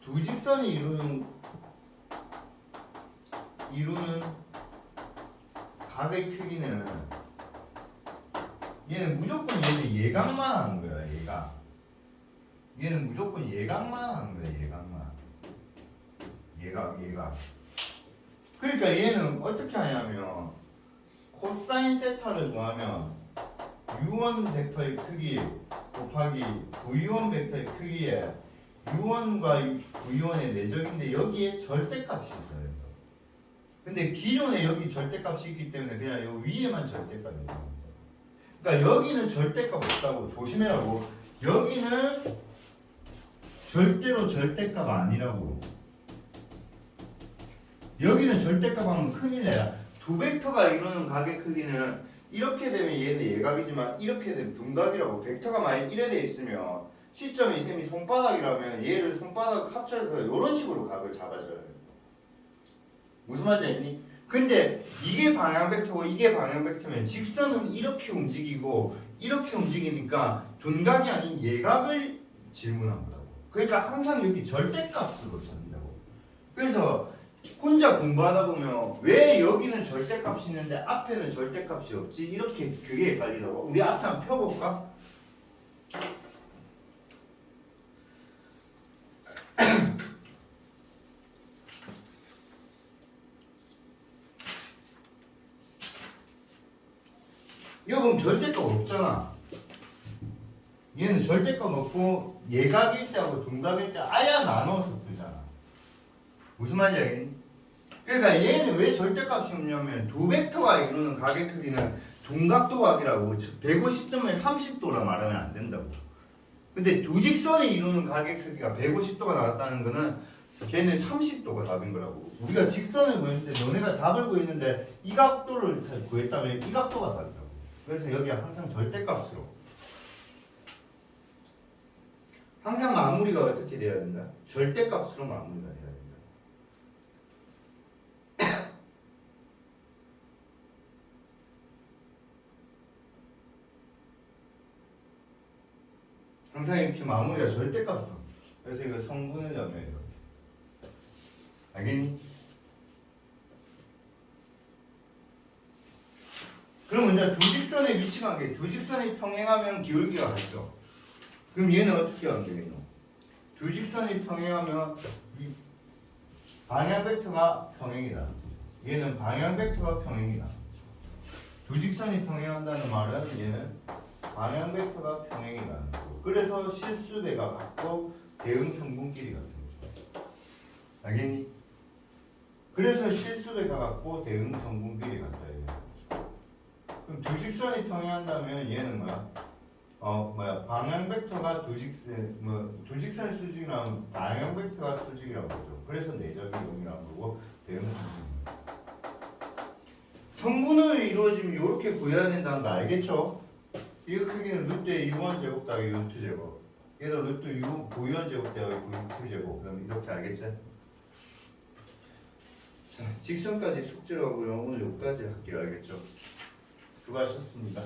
두 직선이 이루는 각의 크기는 얘는 무조건 예각만 하는 거야. 얘는 무조건 예각만 하는 거야. 예각. 그러니까 얘는 어떻게 하냐면 코사인 세타를 구하면 U1 벡터의 크기 곱하기 V1 벡터의 크기에 U1과 V1의 내적인데 여기에 절대값이 있어요. 근데 기존에 여기 절대값이 있기 때문에 그냥 요 위에만 절대값이 있는 거죠. 그러니까 여기는 절대값 없다고 조심해라고. 여기는 절대로 절대값 아니라고. 여기는 절대값 하면 큰일 나요. 두 벡터가 이루는 가계 크기는 이렇게 되면 얘는 예각이지만 이렇게 되면 둔각이라고. 벡터가 만약 이래 돼 있으면 시점이 쌤이 손바닥이라면 얘를 손바닥 합쳐서 이런 식으로 각을 잡아줘야 돼. 무슨 말인지 알니? 근데 이게 방향 벡터고 이게 방향 벡터면 직선은 이렇게 움직이고 이렇게 움직이니까 둔각이 아닌 예각을 질문한 거라고. 그러니까 항상 여기 절대값으로 잡는다고. 그래서 혼자 공부하다 보면 왜 여기는 절대값이 있는데 앞에는 절대값이 없지? 이렇게 그게 헷갈리다고. 우리 앞에 한번 펴볼까? 이거 보면 절대값 없잖아. 얘는 절대값 없고 예각일 때하고 둔각일 때 아예 나눠서 뜨잖아. 무슨 말인지 알겠니? 그러니까 얘는 왜 절대값이 없냐면 두 벡터가 이루는 가계 크기는 둔각도 각이라고. 즉 150도면 30도라 말하면 안 된다고. 근데 두 직선이 이루는 가계 크기가 150도가 나왔다는 거는 걔는 30도가 답인 거라고. 우리가 직선을 구했는데 너네가 답을 구했는데 이 각도를 구했다면 이 각도가 답이라고. 그래서 여기 항상 절대값으로. 항상 마무리가 어떻게 돼야 된다? 절대값으로 마무리가 돼야 된다. 항상 이렇게 마무리가 절대값으로. 그래서 이거 성분을 넣으면 이렇게. 알겠니? 그럼 이제 두 직선의 위치관계, 두 직선이 평행하면 기울기가 같죠. 그럼 얘는 어떻게 하면 되겠노? 두 직선이 평행하면 이 방향 벡터가 평행이다. 얘는 방향 벡터가 평행이다. 두 직선이 평행한다는 말은 얘는 방향 벡터가 평행이라는 거고. 그래서 실수배가 같고 대응 성분끼리 같은 거죠. 알겠니? 그래서 실수배가 같고 대응 성분끼리 같다. 그럼 두 직선이 평행한다면 얘는 뭐야? 방향 벡터가 두 직선 수직이라면 방향 벡터가 수직이라고 그러죠. 그래서 내적이 0이라는 거고 대응은 성분입니다. 성분을 이루어지면 이렇게 구해야 된다는 거 알겠죠? 이 크기는 루트의 u1 제곱 더하기 u2 제곱. 얘도 루트 u v1 제곱 더하기 v2 제곱. 그럼 이렇게 알겠지? 자, 직선까지 숙제하고요. 오늘 여기까지 할게요. 알겠죠? 수고하셨습니다.